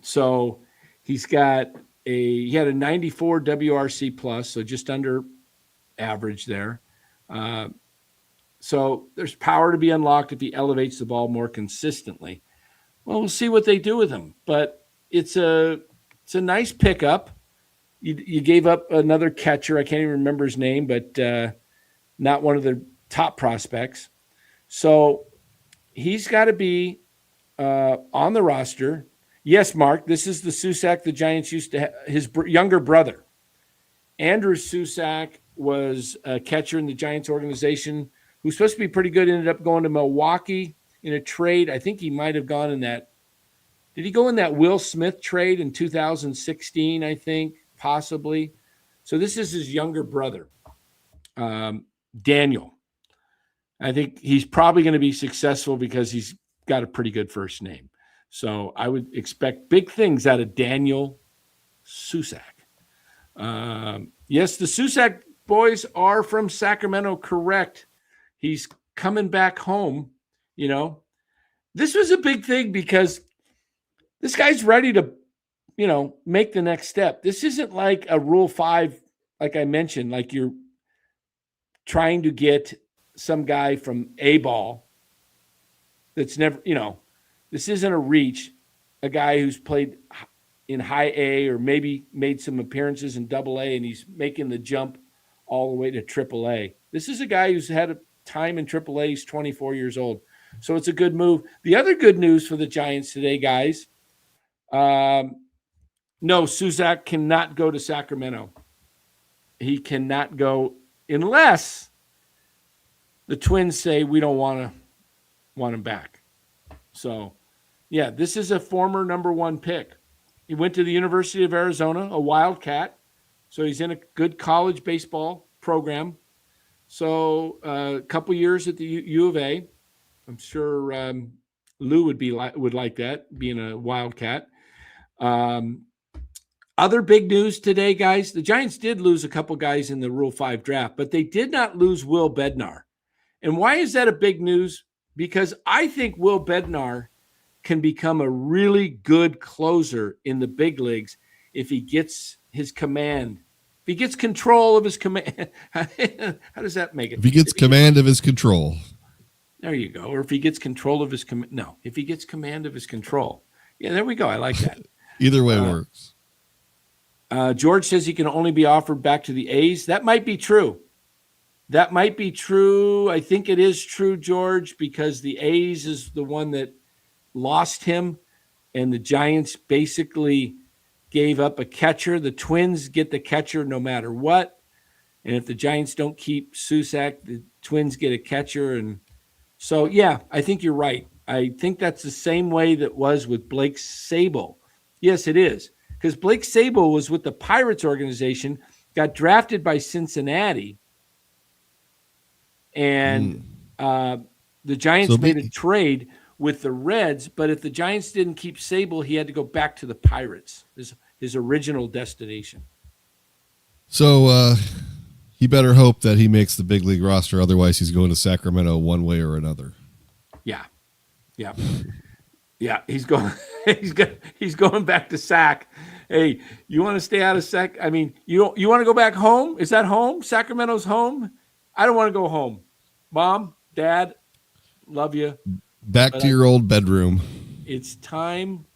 So he had a 94 WRC plus, so just under average there. So there's power to be unlocked if he elevates the ball more consistently. Well, we'll see what they do with him, but it's a nice pickup. You gave up another catcher. I can't even remember his name, but not one of the top prospects. So he's got to be on the roster. Yes, Mark, this is the Susac the Giants used to have. His younger brother, Andrew Susac, was a catcher in the Giants organization who's supposed to be pretty good, ended up going to Milwaukee in a trade. I think he might have gone in that. Did he go in that Will Smith trade in 2016, I think, possibly? So this is his younger brother, Daniel. I think he's probably going to be successful because he's got a pretty good first name. So I would expect big things out of Daniel Susac. Yes, the Susac boys are from Sacramento, correct. He's coming back home. This was a big thing because this guy's ready to, make the next step. This isn't like a Rule 5, like I mentioned, like you're trying to get some guy from A ball that's never, this isn't a reach, a guy who's played in high A or maybe made some appearances in double A and he's making the jump all the way to triple A. This is a guy who's had a time in triple A. He's 24 years old. So it's a good move. The other good news for the Giants today, guys, no, Susac cannot go to Sacramento. He cannot go unless the Twins say we don't want him back. So, yeah, this is a former number 1 pick. He went to the University of Arizona, a Wildcat. So he's in a good college baseball program. So a couple years at the U of A. I'm sure Lou would like that, being a Wildcat. Other big news today, guys. The Giants did lose a couple guys in the Rule 5 draft, but they did not lose Will Bednar. And why is that a big news? Because I think Will Bednar can become a really good closer in the big leagues if he gets his command. If he gets control of his command. How does that make it? If he gets command of his control. There you go. Or if he gets control of his command. No, if he gets command of his control. Yeah, there we go. I like that. Either way works. George says he can only be offered back to the A's. That might be true. That might be true. I think it is true, George, because the A's is the one that lost him, and the Giants basically gave up a catcher. The Twins get the catcher no matter what. And if the Giants don't keep Susac, the Twins get a catcher. And so, yeah, I think you're right. I think that's the same way that was with Blake Sable. Yes, it is. Because Blake Sable was with the Pirates organization, got drafted by Cincinnati, and the Giants made a trade with the Reds, but if the Giants didn't keep Sable, he had to go back to the Pirates, his original destination. So he better hope that he makes the big league roster, otherwise he's going to Sacramento one way or another. Yeah. He's going. He's going back to Sac. Hey, you want to stay out of Sac? I mean, you want to go back home? Is that home? Sacramento's home? I don't want to go home. Mom, Dad, love you. Back to your old bedroom. It's time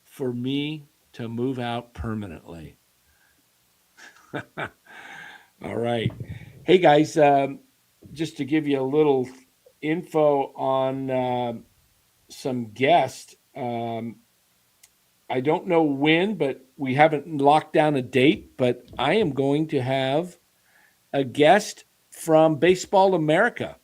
for me to move out permanently. All right. Hey, guys, just to give you a little info on some guests. I don't know when, but we haven't locked down a date, but I am going to have a guest from Baseball America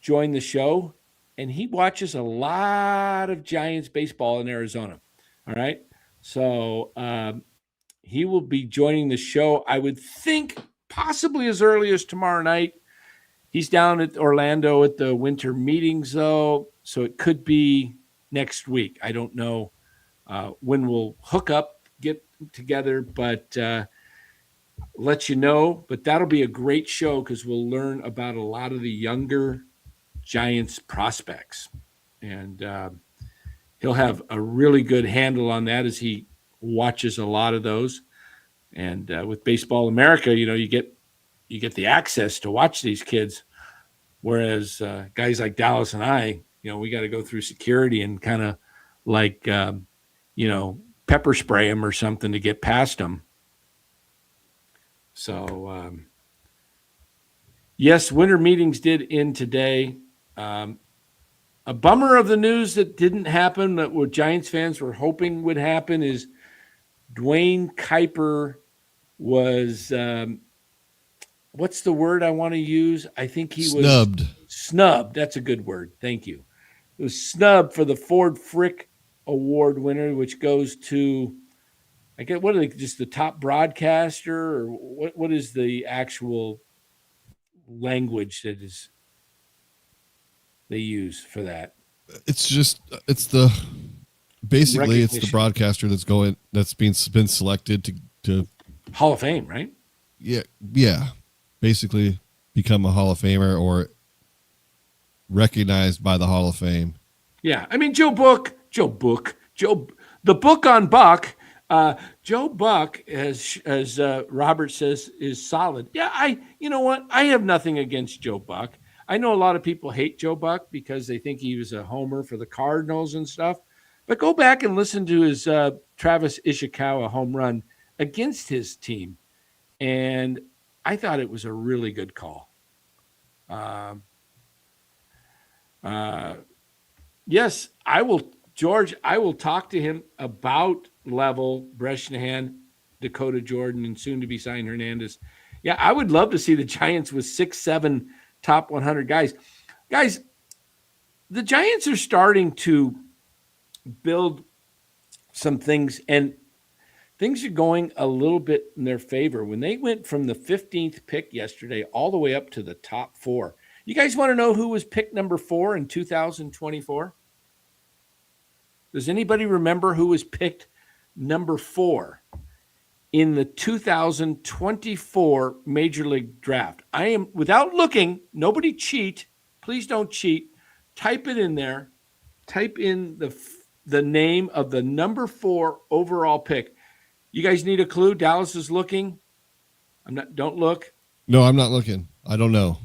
join the show, and he watches a lot of Giants baseball in Arizona. All right. So he will be joining the show, I would think, possibly as early as tomorrow night. He's down at Orlando at the winter meetings, though, so it could be next week. I don't know when we'll hook up, get together, but let you know. But that'll be a great show because we'll learn about a lot of the younger Giants prospects. And he'll have a really good handle on that as he watches a lot of those. And with Baseball America, you get the access to watch these kids, whereas guys like Dallas and I, we got to go through security and kind of like pepper spray them or something to get past them. So yes, winter meetings did end today. A bummer of the news that didn't happen, that what Giants fans were hoping would happen, is Dwayne Kuiper was what's the word I want to use? I think he was snubbed. That's a good word. Thank you. It was snubbed for the Ford Frick Award winner, which goes to, I guess, what are they, just the top broadcaster, or what is the actual language that is they use for that? It's the broadcaster that's been selected to Hall of Fame, right? Yeah. Basically become a Hall of Famer or recognized by the Hall of Fame. Yeah. I mean, the book on Buck, Joe Buck, as Robert says, is solid. Yeah. you know what? I have nothing against Joe Buck. I know a lot of people hate Joe Buck because they think he was a homer for the Cardinals and stuff, but go back and listen to his Travis Ishikawa home run against his team. And I thought it was a really good call. Yes, I will, George. I will talk to him about Level, Bresnahan, Dakota Jordan, and soon to be signed Hernandez. Yeah, I would love to see the Giants with 6-7 top 100 guys. Guys, the Giants are starting to build some things, and things are going a little bit in their favor. When they went from the 15th pick yesterday all the way up to the top 4. You guys want to know who was picked number 4 in 2024? Does anybody remember who was picked number 4 in the 2024 Major League Draft? I am, without looking, nobody cheat. Please don't cheat. Type it in there. Type in the name of the number 4 overall pick. You guys need a clue? Dallas is looking. Don't look. No, I'm not looking. I don't know.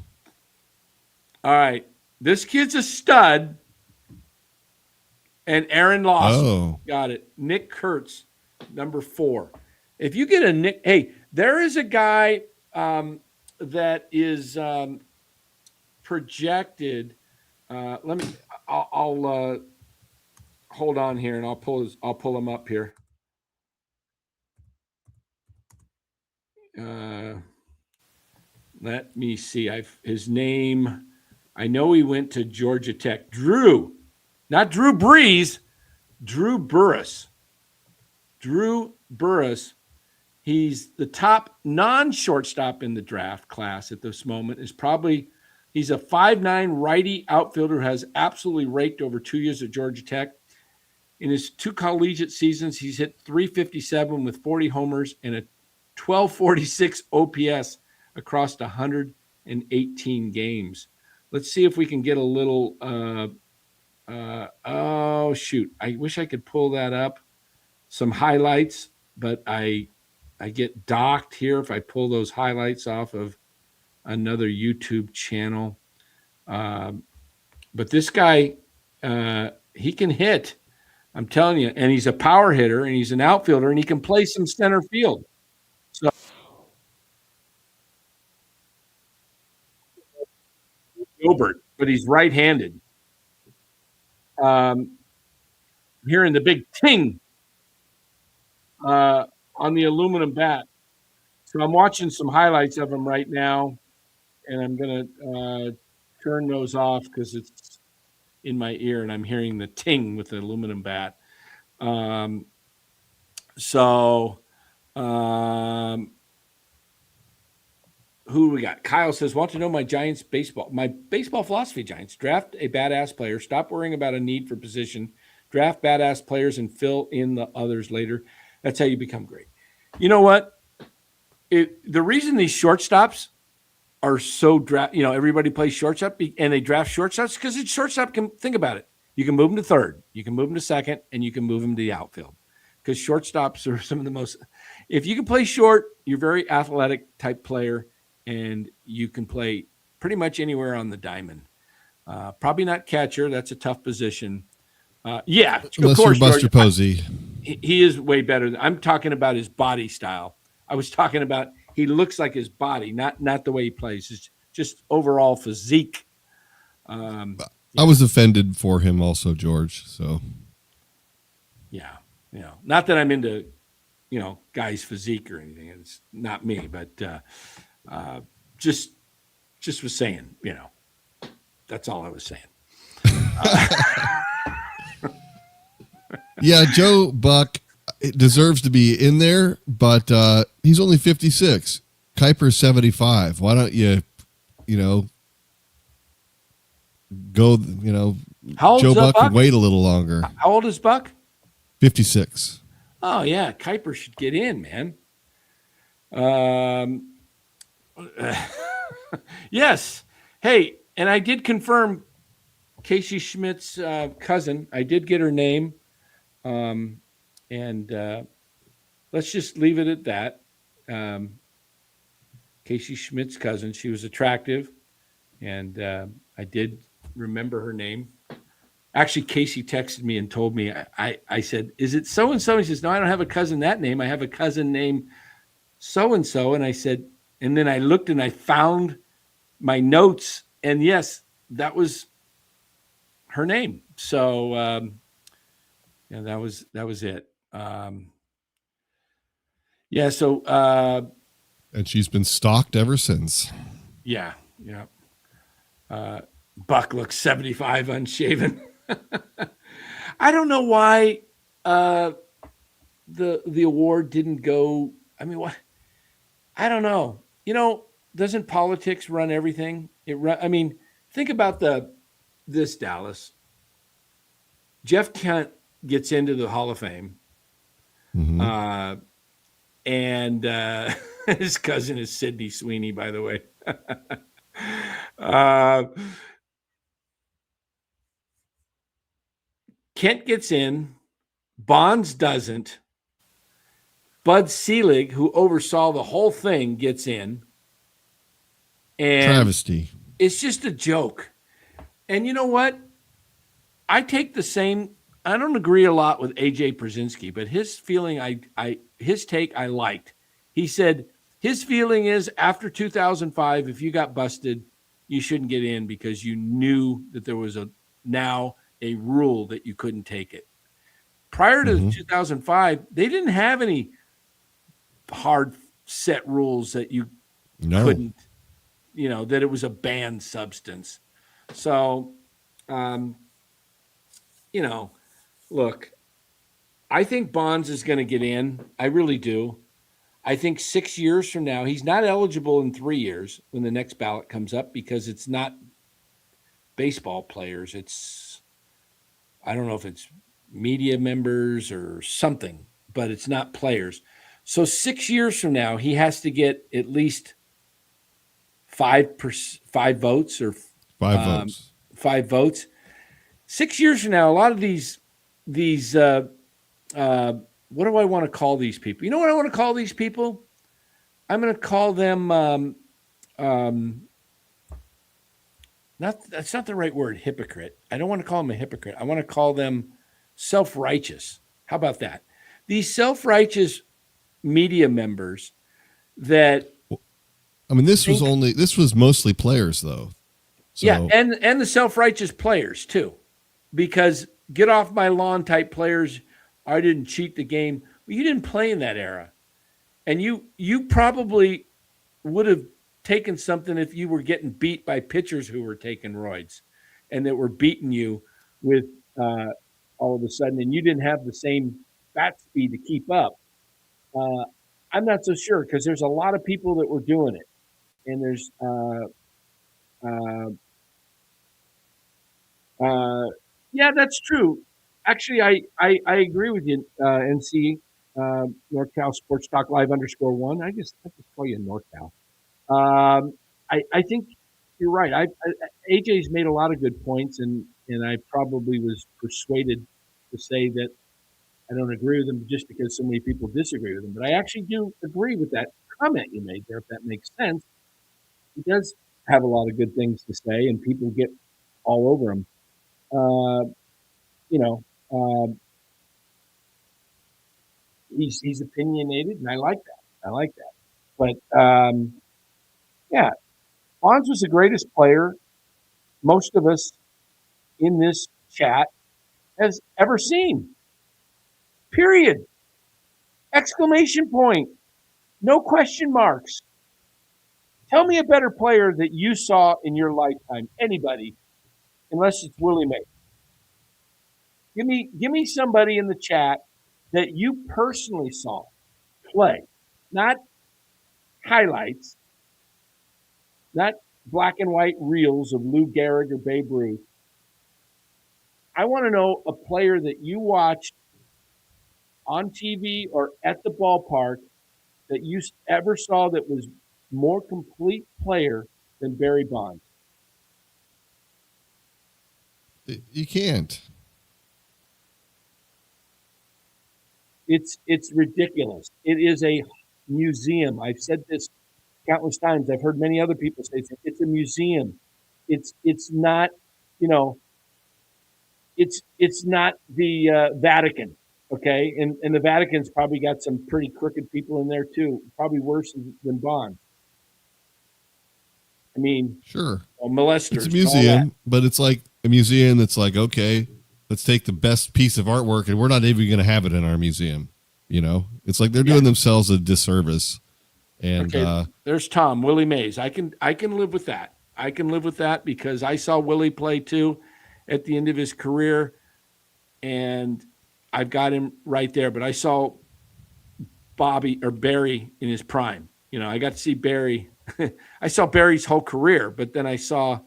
All right. This kid's a stud. And Aaron Lawson got it. Nick Kurtz, number 4. If you get a Nick, hey, there is a guy that is projected. I'll hold on here and I'll pull him up here. Let me see. His name. I know he went to Georgia Tech. Not Drew Brees. Drew Burress. Drew Burress. He's the top non-shortstop in the draft class at this moment. He's a 5'9" righty outfielder who has absolutely raked over 2 years at Georgia Tech. In his 2 collegiate seasons, he's hit .357 with 40 homers and a 1246 OPS across 118 games. Let's see if we can get a little oh shoot. I wish I could pull that up. Some highlights, but I get docked here if I pull those highlights off of another YouTube channel. But this guy, he can hit. I'm telling you, and he's a power hitter, and he's an outfielder, and he can play some center field. So Gilbert, but he's right-handed. Hearing the big ting on the aluminum bat. So I'm watching some highlights of him right now, and I'm going to turn those off because it's in my ear, and I'm hearing the ting with the aluminum bat. Who we got? Kyle says, want to know my baseball philosophy, Giants. Draft a badass player. Stop worrying about a need for position. Draft badass players and fill in the others later. That's how you become great. You know what? The reason these shortstops are so everybody plays shortstop and they draft shortstops because it's shortstop. Think about it. You can move him to third, you can move him to second, and you can move him to the outfield because shortstops are some of the most. If you can play short, you're a very athletic type player, and you can play pretty much anywhere on the diamond. Probably not catcher. That's a tough position. Yeah, unless of course, you're Buster George, Posey. he is way better. I'm talking about his body style. I was talking about he looks like his body, not the way he plays. It's just overall physique. I was offended for him also, George. So, yeah, not that I'm into, guys' physique or anything. It's not me, but just was saying, that's all I was saying. Yeah, Joe Buck deserves to be in there, but he's only 56. Kuiper's 75. Why don't you, go, How old Joe is Buck Buck? can wait a little longer. How old is Buck? 56. Oh yeah, Kuiper should get in, man. Yes. Hey, and I did confirm Casey Schmidt's cousin. I did get her name, and let's just leave it at that. Casey Schmidt's cousin. She was attractive, and I did remember her name. Actually, Casey texted me and told me, I said, is it so-and-so? He says, no, I don't have a cousin that name. I have a cousin named so-and-so. And I said, and then I looked and I found my notes. And yes, that was her name. So, yeah, that was it. Yeah. So, And she's been stalked ever since. yeah. Buck looks 75 unshaven. I don't know why the award didn't go. I mean, what? I don't know. Doesn't politics run everything? I mean, think about this Dallas. Jeff Kent gets into the Hall of Fame, and his cousin is Sidney Sweeney, by the way. Kent gets in, Bonds doesn't. Bud Selig, who oversaw the whole thing, gets in. And travesty. It's just a joke. And you know what? I take the same. I don't agree a lot with AJ Przinsky, but his feeling, his take I liked. He said his feeling is after 2005, if you got busted, you shouldn't get in because you knew that there was now a rule that you couldn't take it. Prior to 2005, they didn't have any hard set rules that you couldn't, that it was a banned substance. So, look, I think Bonds is going to get in. I really do. I think 6 years from now, he's not eligible in 3 years when the next ballot comes up because it's not baseball players. I don't know if it's media members or something, but it's not players. So 6 years from now, he has to get at least 5 votes or 5 votes. 5 votes. 6 years from now, a lot of these what do I want to call these people? You know what I want to call these people? I'm going to call them that's not the right word, hypocrite. I don't want to call them a hypocrite. I want to call them self-righteous. How about that? These self-righteous media members that this was mostly players though. So. Yeah, and the self-righteous players too. Because get off my lawn type players, I didn't cheat the game. Well, you didn't play in that era. And you probably would have taken something if you were getting beat by pitchers who were taking roids and that were beating you with all of a sudden, and you didn't have the same bat speed to keep up. I'm not so sure because there's a lot of people that were doing it. And there's yeah, that's true. Actually, I agree with you, NC, NorCal Sports Talk Live _1. I just call you NorCal. I think you're right. AJ's made a lot of good points, and I probably was persuaded to say that I don't agree with him just because so many people disagree with him. But I actually do agree with that comment you made there, if that makes sense. He does have a lot of good things to say, and people get all over him. You know, he's opinionated, and I like that. I like that. But yeah, Bonds was the greatest player most of us in this chat has ever seen. Period. Exclamation point. No question marks. Tell me a better player that you saw in your lifetime. Anybody, unless it's Willie Mays. Give me somebody in the chat that you personally saw play, not highlights, not black and white reels of Lou Gehrig or Babe Ruth. I want to know a player that you watched on TV or at the ballpark that you ever saw that was more complete player than Barry Bonds. You can't. It's ridiculous. It is a museum. I've said this countless times. I've heard many other people say it's a museum. It's not, you know, it's not the Vatican, okay? And the Vatican's probably got some pretty crooked people in there too, probably worse than Bonds. I mean, sure, molesters. It's a museum, but it's like a museum that's like, okay, let's take the best piece of artwork, and we're not even going to have it in our museum. You know, it's like they're doing themselves a disservice. And okay, there's Tom Willie Mays. I can live with that. I can live with that because I saw Willie play too at the end of his career, and I've got him right there. But I saw Barry in his prime. You know, I got to see Barry. I saw Barry's whole career, but then I saw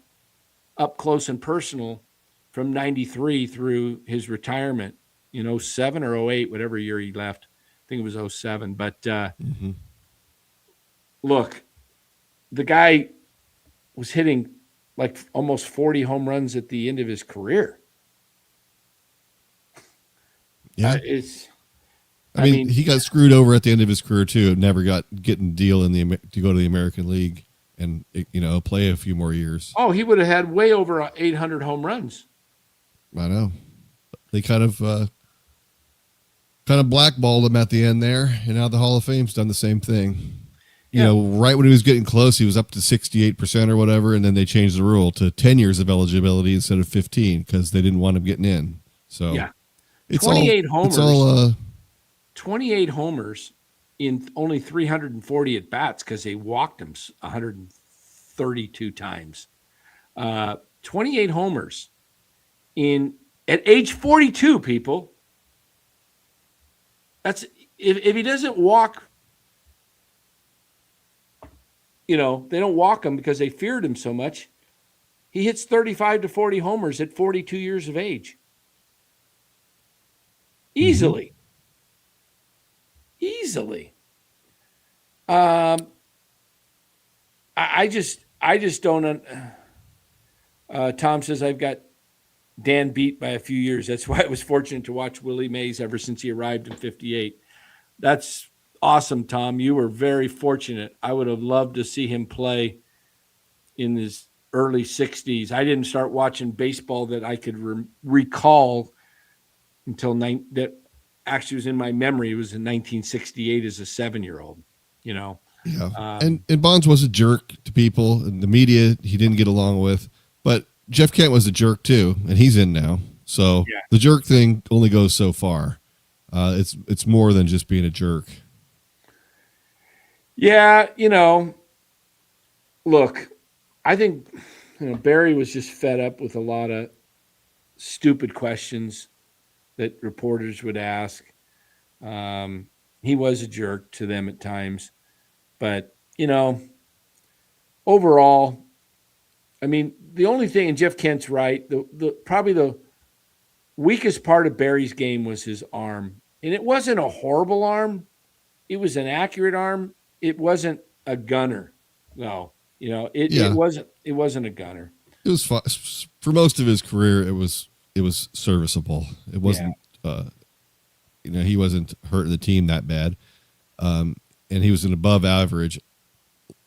up close and personal from 93 through his retirement in 07 or 08, whatever year he left. I think it was 07. But look, the guy was hitting like almost 40 home runs at the end of his career. Yeah. I mean, he got screwed over at the end of his career too. Never getting a deal to go to the American League and play a few more years. Oh, he would have had way over 800 home runs. I know. They kind of blackballed him at the end there, and now the Hall of Fame's done the same thing. You know, right when he was getting close, he was up to 68% or whatever, and then they changed the rule to 10 years of eligibility instead of 15 because they didn't want him getting in. So yeah, it's 28 homers. It's all 28 homers in only 340 at bats because they walked him 132 times. 28 homers at age 42, people. That's if he doesn't walk, they don't walk him because they feared him so much. He hits 35 to 40 homers at 42 years of age. Easily. Mm-hmm. Easily. I just don't. Tom says I've got Dan beat by a few years. That's why I was fortunate to watch Willie Mays ever since he arrived in '58. That's awesome, Tom. You were very fortunate. I would have loved to see him play in his early 60s. I didn't start watching baseball that I could recall until that actually was in my memory. It was in 1968 as a 7-year-old, Yeah. And Bonds was a jerk to people and the media he didn't get along with, but Jeff Kent was a jerk too, and he's in now. So the jerk thing only goes so far. It's more than just being a jerk. Yeah, look, I think Barry was just fed up with a lot of stupid questions that reporters would ask. He was a jerk to them at times. But, overall, I mean, the only thing, and Jeff Kent's right, probably the weakest part of Barry's game was his arm. And it wasn't a horrible arm. It was an accurate arm. It wasn't a gunner, though. It wasn't a gunner. It was fun. For most of his career. It was serviceable. It wasn't. He wasn't hurting the team that bad. And he was an above average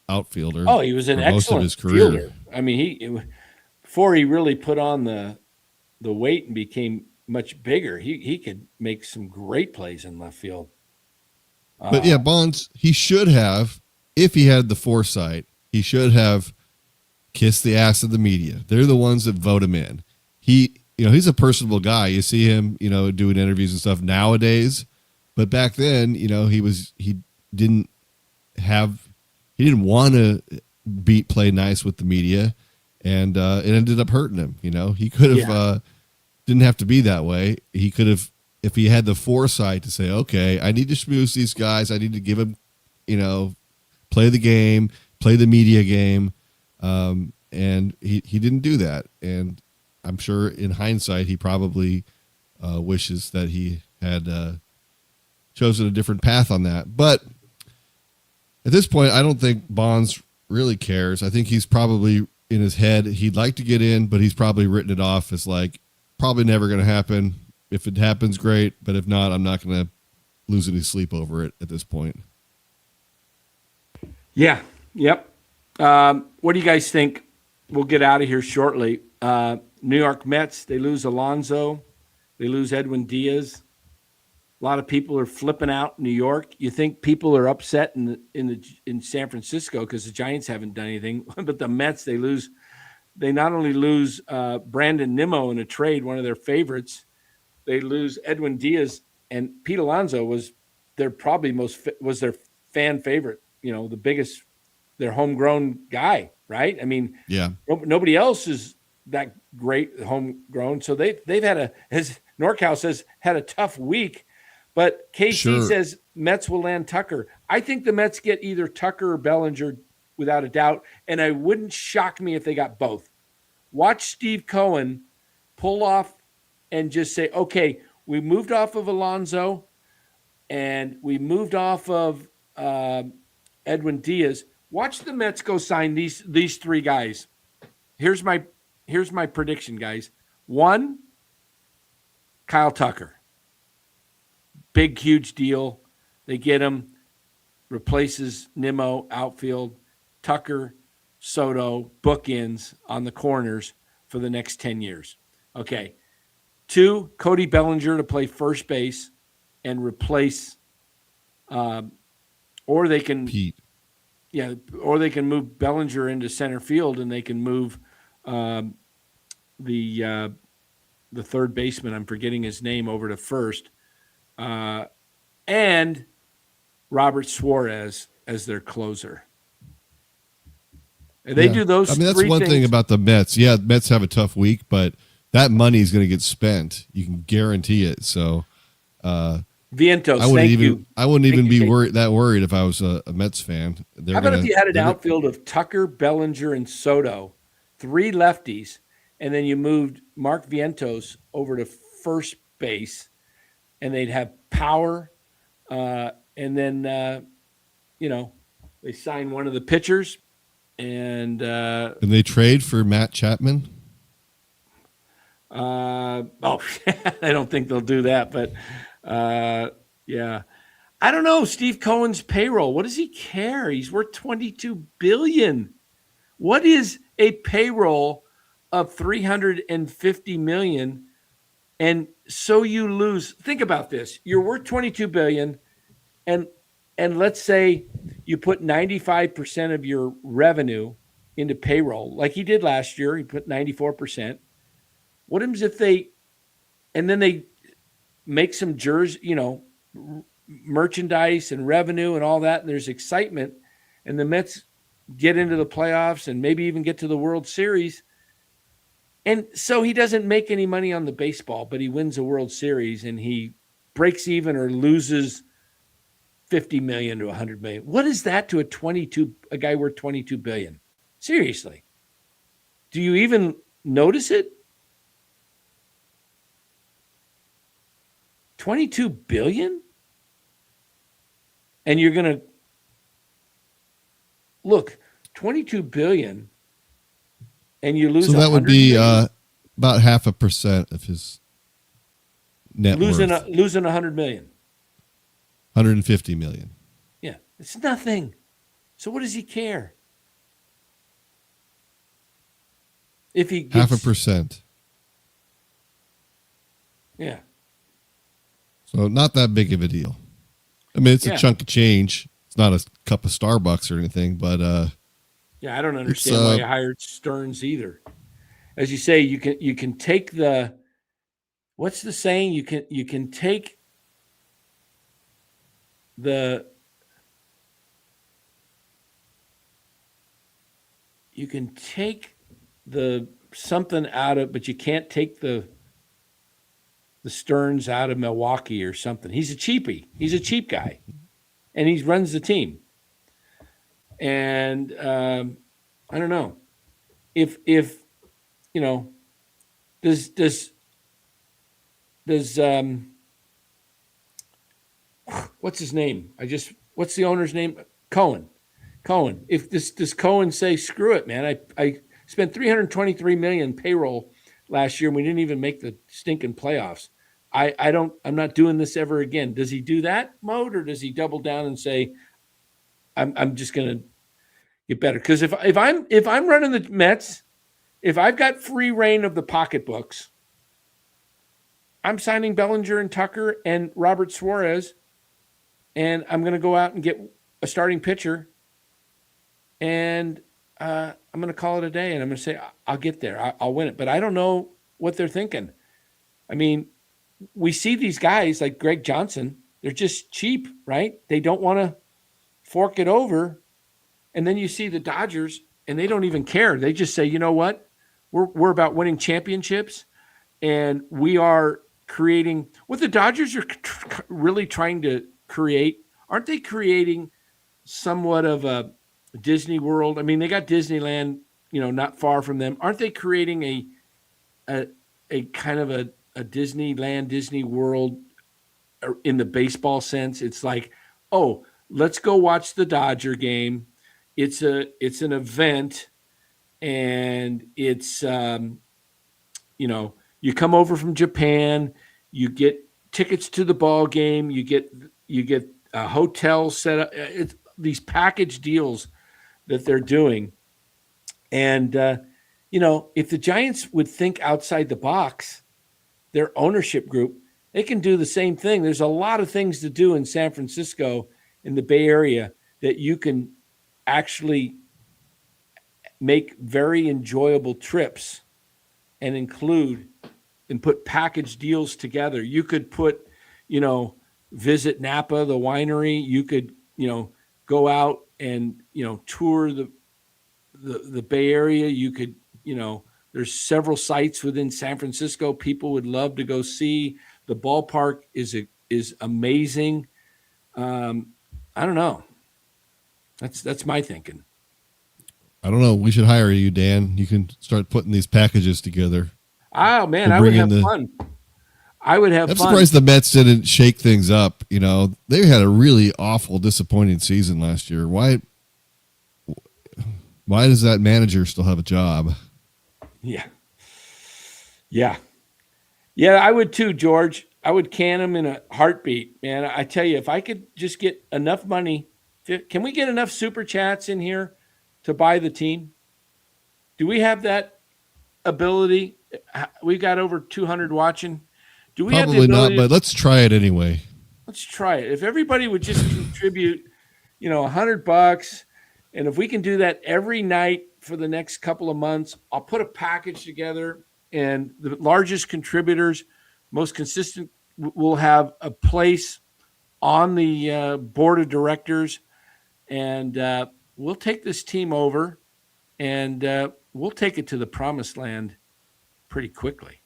outfielder. Oh, he was an excellent most of his career. fielder. I mean, before he really put on the weight and became much bigger, he could make some great plays in left field. But Bonds, he should have, if he had the foresight, he should have kissed the ass of the media. They're the ones that vote him in. He's a personable guy. You see him, doing interviews and stuff nowadays. But back then, he didn't want to play nice with the media, and it ended up hurting him. He could have didn't have to be that way. He could have, if he had the foresight to say, okay, I need to schmooze these guys. I need to give them, play the game, play the media game. And he didn't do that. And I'm sure in hindsight, he probably wishes that he had chosen a different path on that. But at this point, I don't think Bonds really cares. I think he's probably in his head, he'd like to get in, but he's probably written it off as like, probably never going to happen. If it happens, great. But if not, I'm not going to lose any sleep over it at this point. Yeah. Yep. What do you guys think? We'll get out of here shortly. New York Mets, they lose Alonso. They lose Edwin Diaz. A lot of people are flipping out in New York. You think people are upset in San Francisco because the Giants haven't done anything, but the Mets, they not only lose Brandon Nimmo in a trade, one of their favorites, they lose Edwin Diaz, and Pete Alonso was their fan favorite, the biggest, their homegrown guy, right? I mean, nobody else is that great homegrown. So they've had as NorCal says, had a tough week. But KC says Mets will land Tucker. I think the Mets get either Tucker or Bellinger without a doubt, and it wouldn't shock me if they got both. Watch Steve Cohen pull off and just say, okay, we moved off of Alonso and we moved off of Edwin Diaz. Watch the Mets go sign these three guys. Here's my prediction, guys. 1, Kyle Tucker. Big, huge deal. They get him, replaces Nimmo, outfield, Tucker, Soto, bookends on the corners for the next 10 years. Okay. 2, Cody Bellinger to play first base and replace, or they can Pete. Yeah, or they can move Bellinger into center field, and they can move the third baseman, I'm forgetting his name, over to first, and Robert Suarez as their closer. And they do those. I mean, that's one thing about the Mets. Yeah, the Mets have a tough week, but that money is going to get spent. You can guarantee it. So, Vientos, I wouldn't even be worried if I was a Mets fan. How about if you had an outfield of Tucker, Bellinger, and Soto, 3 lefties, and then you moved Mark Vientos over to first base, and they'd have power, and then they sign one of the pitchers, and they trade for Matt Chapman. I don't think they'll do that, but yeah, I don't know. Steve Cohen's payroll. What does he care? He's worth $22 billion. What is a payroll of $350 million? And so you lose. Think about this. You're worth $22 billion, and let's say you put 95% of your revenue into payroll, like he did last year. He put 94%. What happens if they make some jersey, merchandise and revenue and all that, and there's excitement, and the Mets get into the playoffs and maybe even get to the World Series. And so he doesn't make any money on the baseball, but he wins a World Series and he breaks even or loses $50 million to $100 million. What is that to a guy worth $22 billion? Seriously. Do you even notice it? $22 billion? And you're going to look, $22 billion, and you lose. So that would 100 be million. about 0.5% of his net losing worth. losing 100 million. 150 million. Yeah, it's nothing. So what does he care? If he gets 0.5%. Yeah. So not that big of a deal. I mean, it's Yeah. a chunk of change. It's not a cup of Starbucks or anything, but Yeah, I don't understand why you hired Stearns either. As you say, you can take the, what's the saying? You can take the something out of, but you can't take the Stearns out of Milwaukee or something. He's a cheapie. He's a cheap guy, and he runs the team. And I don't know if you know, does what's his name? What's the owner's name? Cohen. If does Cohen say, screw it, man? I spent $323 million payroll last year and we didn't even make the stinking playoffs. I'm not doing this ever again. Does he do that mode, or does he double down and say, I'm just gonna get better? Because if I'm running the Mets, if I've got free reign of the pocketbooks, I'm signing Bellinger and Tucker and Robert Suarez, and I'm going to go out and get a starting pitcher, and I'm going to call it a day, and I'm going to say, I'll get there. I'll win it. But I don't know what they're thinking. I mean, we see these guys like Greg Johnson. They're just cheap, right? They don't want to fork it over. And then you see the Dodgers, and they don't even care. They just say, you know what? We're about winning championships, and we are creating what the Dodgers are really trying to create. Aren't they creating somewhat of a Disney World? I mean, they got Disneyland, not far from them. Aren't they creating a kind of a Disneyland, Disney World in the baseball sense? It's like, oh, let's go watch the Dodger game. It's an event. And it's, you come over from Japan, you get tickets to the ball game, you get a hotel set up. It's these package deals that they're doing. And, if the Giants would think outside the box, their ownership group, they can do the same thing. There's a lot of things to do in San Francisco, in the Bay Area, that you can actually make very enjoyable trips and include and put package deals together. You could put, visit Napa, the winery. You could, go out and, tour the Bay Area. You could, there's several sites within San Francisco people would love to go see. The ballpark is amazing. I don't know. That's my thinking. I don't know. We should hire you, Dan. You can start putting these packages together. Oh, man, I would have fun. I'm surprised the Mets didn't shake things up. They had a really awful, disappointing season last year. Why does that manager still have a job? Yeah. I would too, George. I would can him in a heartbeat, man. I tell you, if I could just get enough money, can we get enough super chats in here to buy the team? Do we have that ability? We've got over 200 watching. Do we Probably have the ability not, but let's try it anyway. Let's try it. If everybody would just contribute, $100, and if we can do that every night for the next couple of months, I'll put a package together, and the largest contributors, most consistent, will have a place on the board of directors, and we'll take this team over, and we'll take it to the promised land pretty quickly.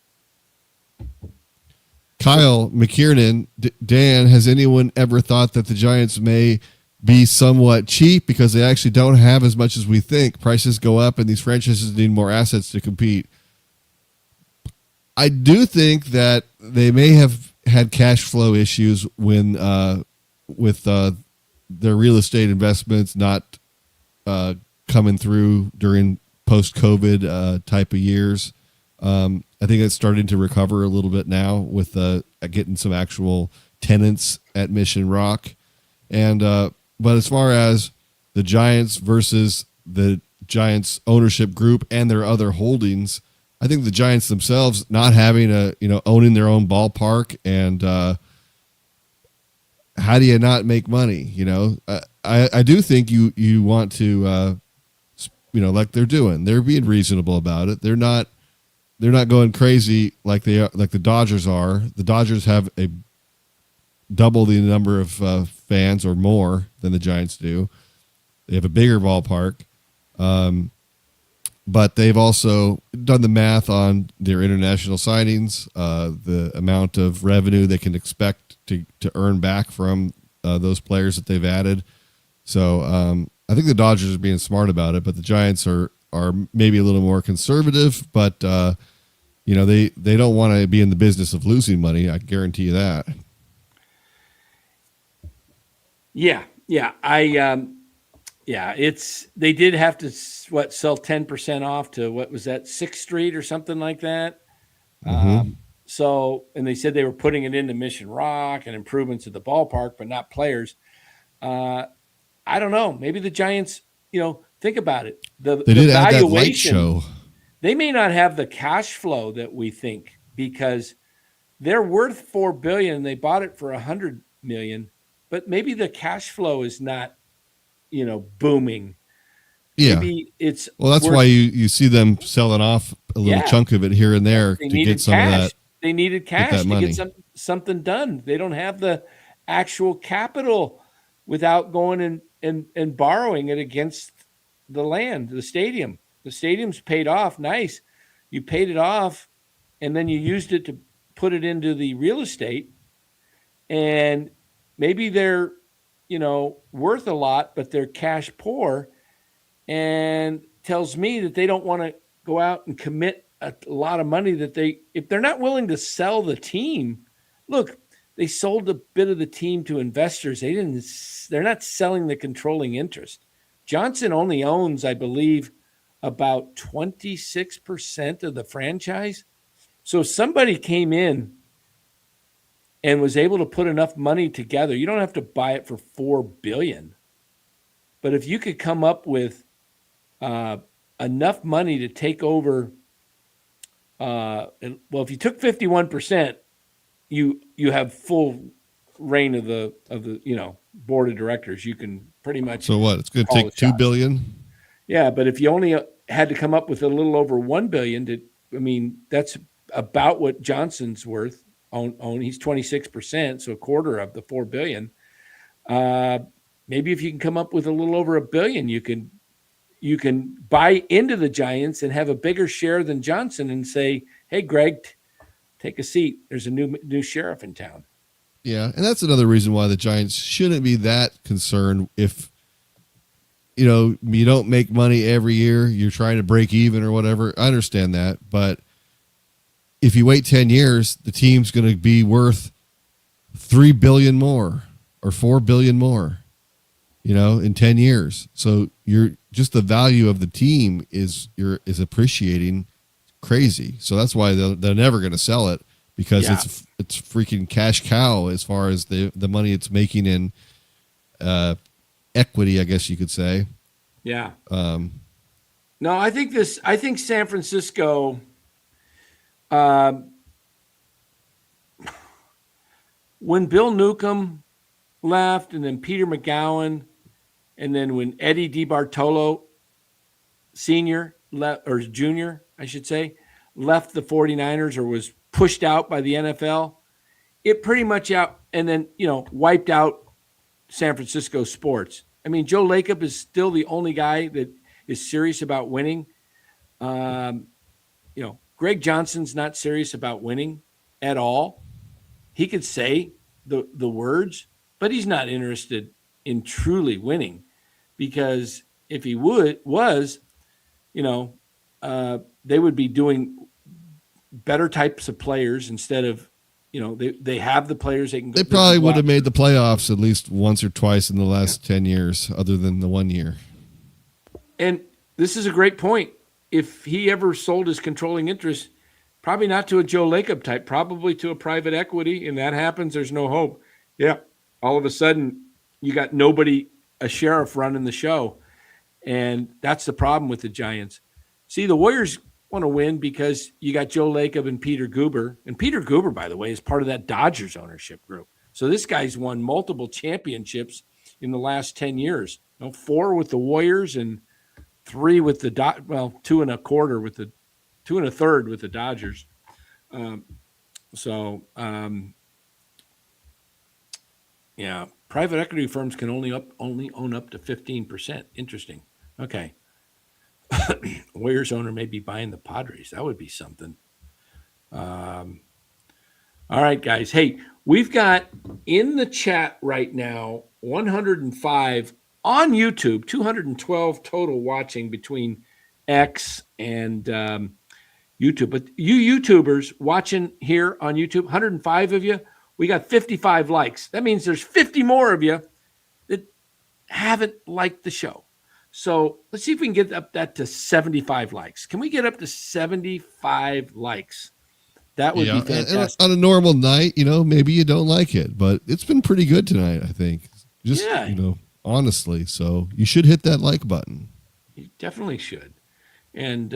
Kyle McKiernan, Dan, has anyone ever thought that the Giants may be somewhat cheap because they actually don't have as much as we think? Prices go up and these franchises need more assets to compete. I do think that they may have had cash flow issues when with their real estate investments not coming through during post-COVID type of years. I think it's starting to recover a little bit now with getting some actual tenants at Mission Rock. And but as far as the Giants versus the Giants ownership group and their other holdings, I think the Giants themselves not having owning their own ballpark, and how do you not make money? I do think you want to like they're doing. They're being reasonable about it. They're not going crazy like the Dodgers are. The Dodgers have a double the number of fans or more than the Giants do. They have a bigger ballpark. But they've also done the math on their international signings, the amount of revenue they can expect to earn back from those players that they've added. So I think the Dodgers are being smart about it, but the Giants are maybe a little more conservative. But they don't want to be in the business of losing money. I guarantee you that. Yeah. They did have to sell 10% off to what was that 6th Street or something like that. Mm-hmm. And they said they were putting it into Mission Rock and improvements of the ballpark, but not players. I don't know. Maybe the Giants, think about it. They did add that light show. They may not have the cash flow that we think, because they're worth $4 billion and they bought it for $100 million, but maybe the cash flow is not, booming. Yeah. Maybe it's that's why you see them selling off a little chunk of it here and there to get some cash. of that. They needed cash to get something done. They don't have the actual capital without going and borrowing it against the land, the stadium. The stadium's paid off. Nice. You paid it off, and then you used it to put it into the real estate. And maybe they're, worth a lot, but they're cash poor, and tells me that they don't want to go out and commit a lot of money if they're not willing to sell the team. Look, they sold a bit of the team to investors. They're not selling the controlling interest. Johnson only owns, I believe, about 26% of the franchise. So if somebody came in and was able to put enough money together, you don't have to buy it for $4 billion. But if you could come up with enough money to take over, if you took 51%, you have full reign of the board of directors. You can pretty much. So what? It's going to take $2 billion. Yeah, but if you only had to come up with a little over $1 billion, that's about what Johnson's worth. He's 26%, so a quarter of the $4 billion. Maybe if you can come up with a little over $1 billion, you can buy into the Giants and have a bigger share than Johnson and say, "Hey, Greg, take a seat. There's a new sheriff in town." Yeah, and that's another reason why the Giants shouldn't be that concerned if you don't make money every year. You're trying to break even or whatever. I understand that, but if you wait 10 years, the team's going to be worth $3 billion more or $4 billion more, in 10 years. So you're just the value of the team is appreciating crazy. So that's why they're never going to sell it, because it's freaking cash cow as far as the money it's making in equity, I guess you could say. Yeah. No, I think San Francisco. When Bill Newcomb left, and then Peter McGowan, and then when Eddie DiBartolo Sr. left, or Jr., I should say, left the 49ers or was pushed out by the NFL, it pretty much wiped out San Francisco sports. Joe Lacob is still the only guy that is serious about winning. Greg Johnson's not serious about winning at all. He could say the words, but he's not interested in truly winning, because if he was, they would be doing better types of players instead of, they have the players they can go. They probably would have made the playoffs at least once or twice in the last 10 years, other than the 1 year. And this is a great point. If he ever sold his controlling interest, probably not to a Joe Lacob type, probably to a private equity, and that happens, there's no hope. Yeah, all of a sudden you got nobody, a sheriff running the show, and that's the problem with the Giants. See, the Warriors want to win because you got Joe Lacob and Peter Guber, and Peter Guber, by the way, is part of that Dodgers ownership group. So this guy's won multiple championships in the last 10 years. 4 with the Warriors and 3 with the 2 and a quarter with the 2 and a third with the Dodgers. Yeah, private equity firms can only own up to 15%. Interesting. Okay. Warriors owner may be buying the Padres. That would be something. All right, guys. Hey, we've got in the chat right now 105 on YouTube, 212 total watching between X and YouTube. But you YouTubers watching here on YouTube, 105 of you, we got 55 likes. That means there's 50 more of you that haven't liked the show. So let's see if we can get up that to 75 likes. Can we get up to 75 likes? That would be fantastic. On a normal night, maybe you don't like it, but it's been pretty good tonight, I think. Just, honestly. So you should hit that like button. You definitely should. And,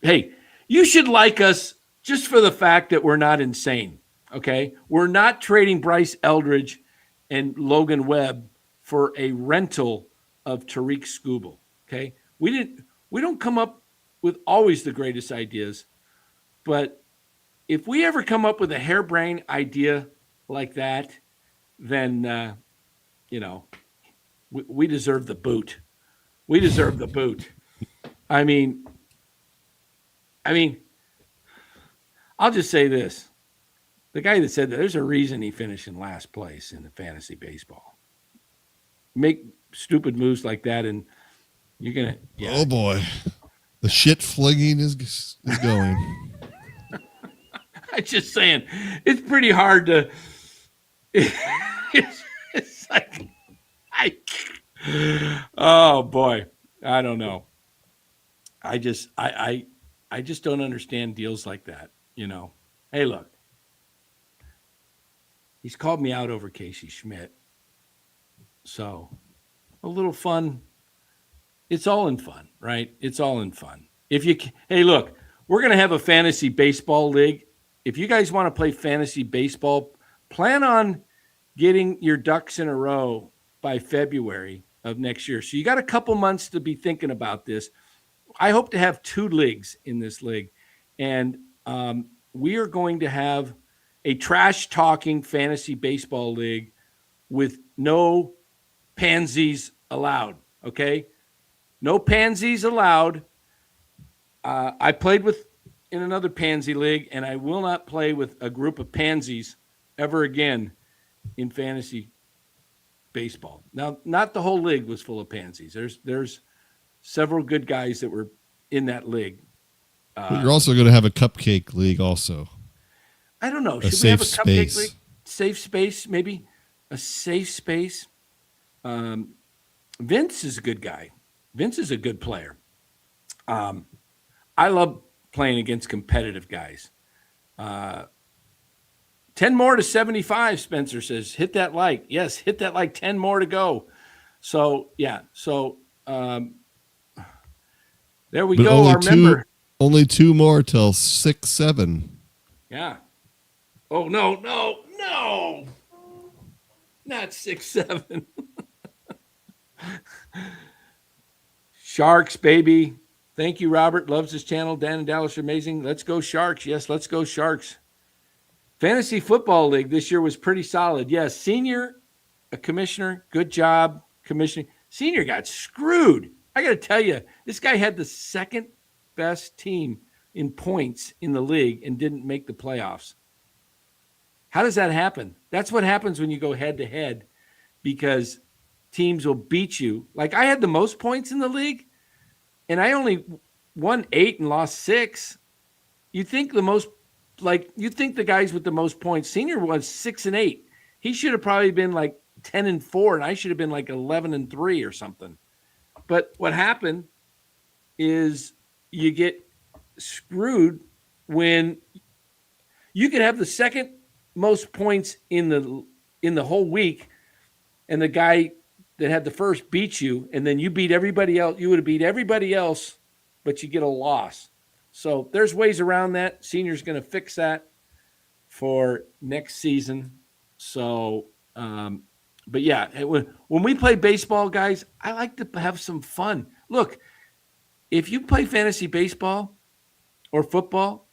hey, you should like us just for the fact that we're not insane. Okay. We're not trading Bryce Eldridge and Logan Webb for a rental of Tariq Skubal. Okay. We don't come up with always the greatest ideas, but if we ever come up with a harebrained idea like that, then, we deserve the boot. We deserve the boot. I mean, I'll just say this. The guy that said that, there's a reason he finished in last place in the fantasy baseball. Make stupid moves like that, and you're going to... Yeah. Oh, boy. The shit flinging is going. I'm just saying, it's pretty hard to... It's like... oh, boy. I don't know. I just don't understand deals like that, Hey, look. He's called me out over Casey Schmidt. So, a little fun. It's all in fun, right? It's all in fun. Hey, look, we're going to have a fantasy baseball league. If you guys want to play fantasy baseball, plan on getting your ducks in a row by February of next year. So you got a couple months to be thinking about this. I hope to have 2 leagues in this league. And we are going to have a trash-talking fantasy baseball league with no pansies allowed, okay? No pansies allowed. I played in another pansy league, and I will not play with a group of pansies ever again in fantasy baseball. Now, not the whole league was full of pansies. There's several good guys that were in that league. But you're also going to have a cupcake league also. I don't know. Should we have a cupcake league? Safe space, maybe? A safe space? Vince is a good guy. Vince is a good player. I love playing against competitive guys. 10 more to 75, Spencer says. Hit that like. Yes, hit that like. 10 more to go. So, yeah. So, there we go. Only 2 more till 6-7. Yeah. Oh, no. Not 6-7. Sharks, baby. Thank you, Robert. Loves this channel. Dan and Dallas are amazing. Let's go Sharks. Yes, let's go Sharks. Fantasy Football League this year was pretty solid. Yes, Senior, a commissioner. Good job, commissioning. Senior got screwed. I got to tell you, this guy had the second best team in points in the league and didn't make the playoffs. How does that happen? That's what happens when you go head-to-head, because teams will beat you. Like, I had the most points in the league, and I only won 8 and lost 6. You think the guys with the most points, Senior was 6 and 8. He should have probably been like 10 and 4, and I should have been like 11 and 3 or something. But what happened is you get screwed when you could have the second most points in the whole week, and the guy that had the first beat you, and then you beat everybody else. You would have beat everybody else, but you get a loss. So there's ways around that. Senior's going to fix that for next season. So, but yeah, when we play baseball, guys, I like to have some fun. Look, if you play fantasy baseball or football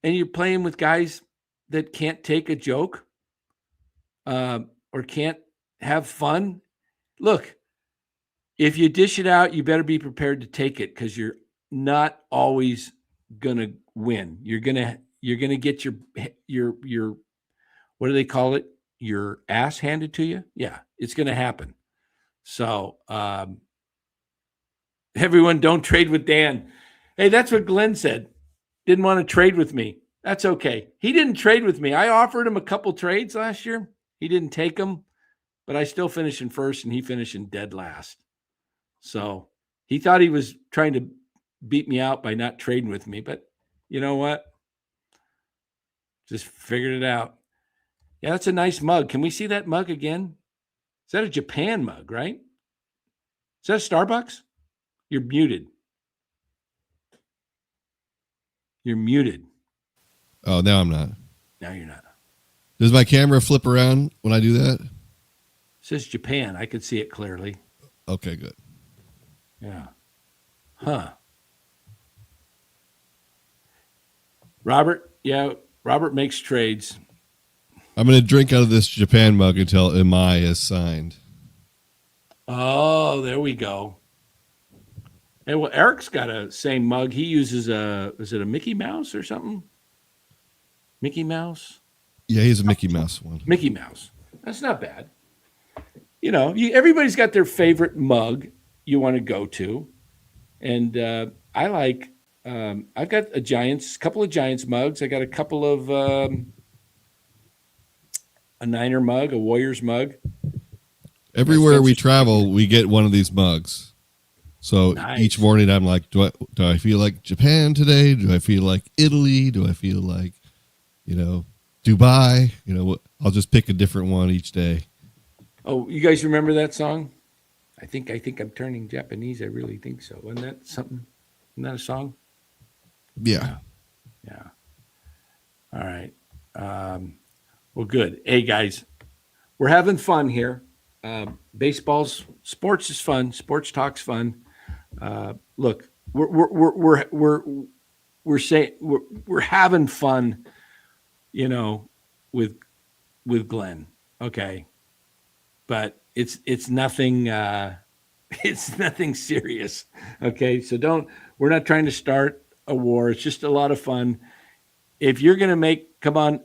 and you're playing with guys that can't take a joke or can't have fun, look, if you dish it out, you better be prepared to take it, because you're not always gonna win. You're gonna get your what do they call it? Your ass handed to you. Yeah, it's gonna happen. So everyone, don't trade with Dan. Hey, that's what Glenn said. Didn't want to trade with me. That's okay. He didn't trade with me. I offered him a couple trades last year. He didn't take them, but I still finished in first, and he finished in dead last. So he thought he was trying to beat me out by not trading with me, but you know what? Just figured it out. Yeah, that's a nice mug. Can we see that mug again? Is that a Japan mug, right? Is that a Starbucks? You're muted. You're muted. Oh, now I'm not. Now you're not. Does my camera flip around when I do that? It says Japan. I could see it clearly. Okay, good. Yeah. Huh. Robert, yeah, Robert makes trades. I'm going to drink out of this Japan mug until Imai is signed. Oh, there we go. Hey, well, Eric's got a same mug. He uses is it a Mickey Mouse or something? Mickey Mouse? Yeah, he's a Mickey Mouse one. Mickey Mouse. That's not bad. You know, everybody's got their favorite mug you want to go to. And I like, I've got a couple of Giants mugs. I got a couple of, a Niner mug, a Warriors mug. Everywhere we travel, we get one of these mugs. So nice. Each morning I'm like, do I feel like Japan today? Do I feel like Italy? Do I feel like, Dubai? I'll just pick a different one each day. Oh, you guys remember that song? I think I'm turning Japanese. I really think so. Wasn't that something? Isn't that a song? Yeah. Yeah. All right. Well, good. Hey, guys, we're having fun here. Sports is fun. Sports talk's fun. Look, we're saying we're having fun, with Glenn. Okay. But it's nothing it's nothing serious. Okay. So we're not trying to start a war. It's just a lot of fun. If you're gonna come on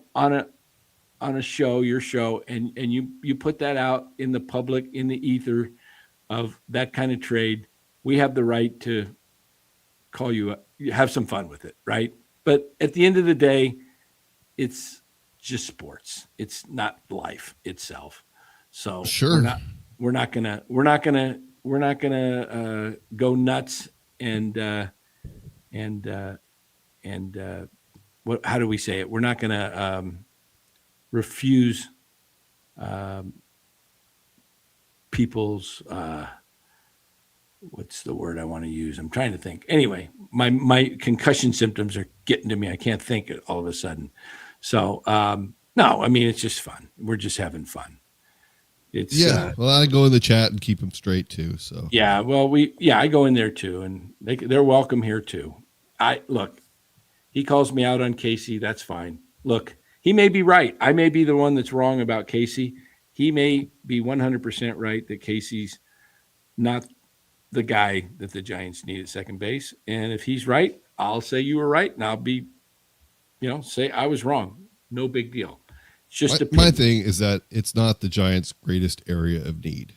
a show, your show, and you put that out in the public, in the ether of that kind of trade, we have the right to call you up, have some fun with it, right? But at the end of the day, it's just sports. It's not life itself. So sure, we're not gonna go nuts and how do we say it? We're not gonna refuse people's what's the word I want to use? I'm trying to think. Anyway, my concussion symptoms are getting to me. I can't think all of a sudden. So no, I mean, it's just fun. We're just having fun. It's well, I go in the chat and keep them straight too. So yeah, well, I go in there too, and they're welcome here too. He calls me out on Casey. That's fine. Look, he may be right. I may be the one that's wrong about Casey. He may be 100% right that Casey's not the guy that the Giants need at second base. And if he's right, I'll say you were right, and I'll be, say I was wrong. No big deal. It's just my thing is that it's not the Giants' greatest area of need.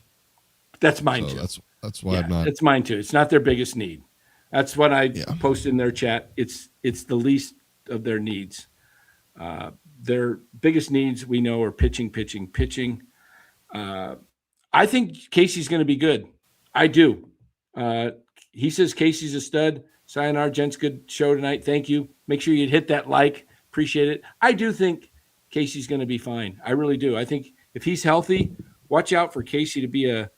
That's mine too. That's why I'm not. It's mine too. It's not their biggest need. That's what I posted in their chat. It's the least of their needs. Their biggest needs we know are pitching. I think Casey's going to be good. I do. He says Casey's a stud. Sayonara, gents. Good show tonight. Thank you. Make sure you hit that like. Appreciate it. I do think Casey's going to be fine. I really do. I think if he's healthy, watch out for Casey to be a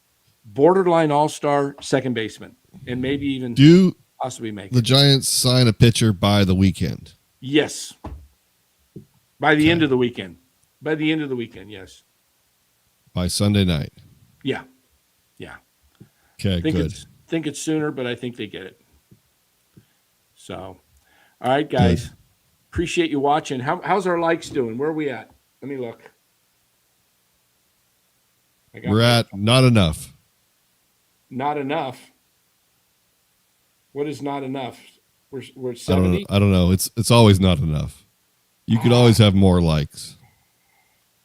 borderline all-star second baseman and maybe even possibly make the Giants sign a pitcher by the weekend. Yes. By the end of the weekend. By the end of the weekend, yes. By Sunday night. Yeah. Yeah. Okay, good. Think it's sooner, but I think they get it. So, all right, guys. Good. Appreciate you watching. How's our likes doing? Where are we at? Let me look. We're at not enough. Not enough. What is not enough? We're 70. I don't know. It's always not enough. You could always have more likes.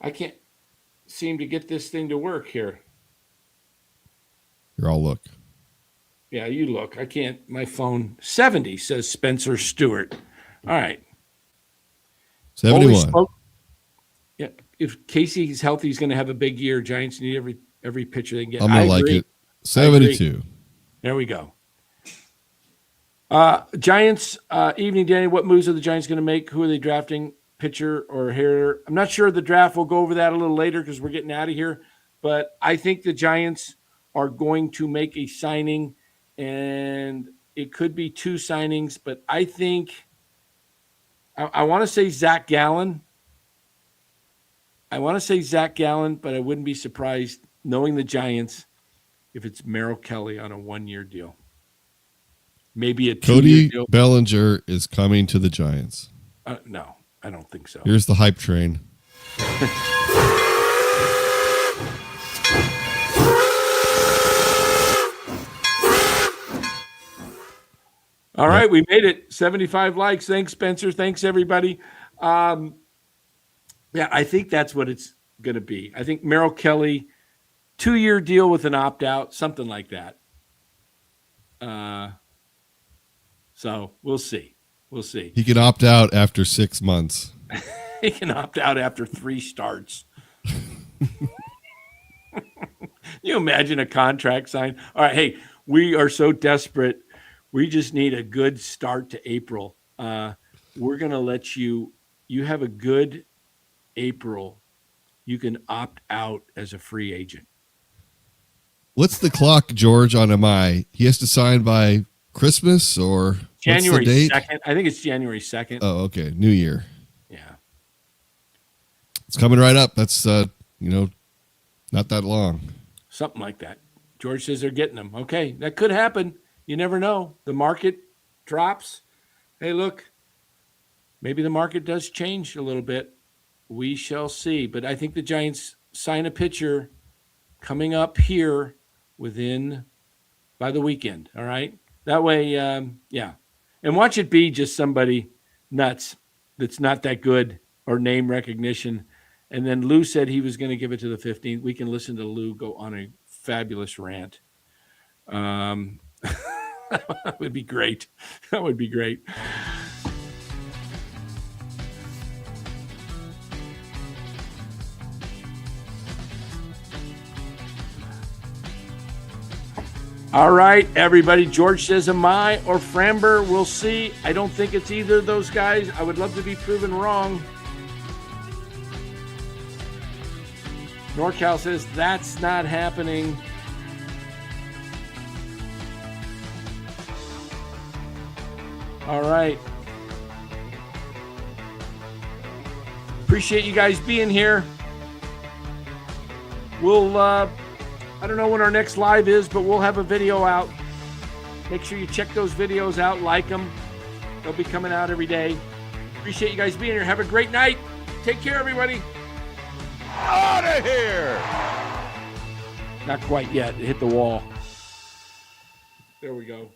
I can't seem to get this thing to work here. Here, I'll look. Yeah, you look. I can't. My phone. 70 says Spencer Stewart. All right. 71. Yeah. If Casey's healthy, he's going to have a big year. Giants need every pitcher they can get. I'm going to like it. 72. There we go. Giants, evening, Danny. What moves are the Giants going to make? Who are they drafting, pitcher or hitter? I'm not sure the draft. We'll go over that a little later because we're getting out of here. But I think the Giants are going to make a signing, and it could be 2 signings. But I think I want to say Zach Gallen. But I wouldn't be surprised, knowing the Giants, if it's Merrill Kelly on a 1-year deal. Maybe a 2-year deal. Cody Bellinger is coming to the Giants. No, I don't think so. Here's the hype train. All right, we made it. 75 likes. Thanks, Spencer. Thanks, everybody. Yeah, I think that's what it's going to be. I think Merrill Kelly, 2-year deal with an opt-out, something like that. So we'll see. We'll see. He can opt out after 6 months. He can opt out after 3 starts. You imagine a contract sign? All right, hey, we are so desperate. We just need a good start to April. We're going to let you have a good April. You can opt out as a free agent. What's the clock, George, on MI? He has to sign by Christmas or January what's the date? 2nd. I think it's January 2nd. Oh, okay. New Year. Yeah. It's coming right up. That's, not that long. Something like that. George says they're getting them. Okay, that could happen. You never know. The market drops. Hey, look, maybe the market does change a little bit. We shall see. But I think the Giants sign a pitcher coming up here by the weekend, all right? That way, yeah. And watch it be just somebody nuts that's not that good or name recognition. And then Lou said he was going to give it to the 15th. We can listen to Lou go on a fabulous rant. That would be great. That would be great. All right, everybody. George says Amai or Framber. We'll see. I don't think it's either of those guys. I would love to be proven wrong. NorCal says that's not happening. All right. Appreciate you guys being here. We'll, I don't know when our next live is, but we'll have a video out. Make sure you check those videos out, like them. They'll be coming out every day. Appreciate you guys being here. Have a great night. Take care, everybody. Out of here! Not quite yet. It hit the wall. There we go.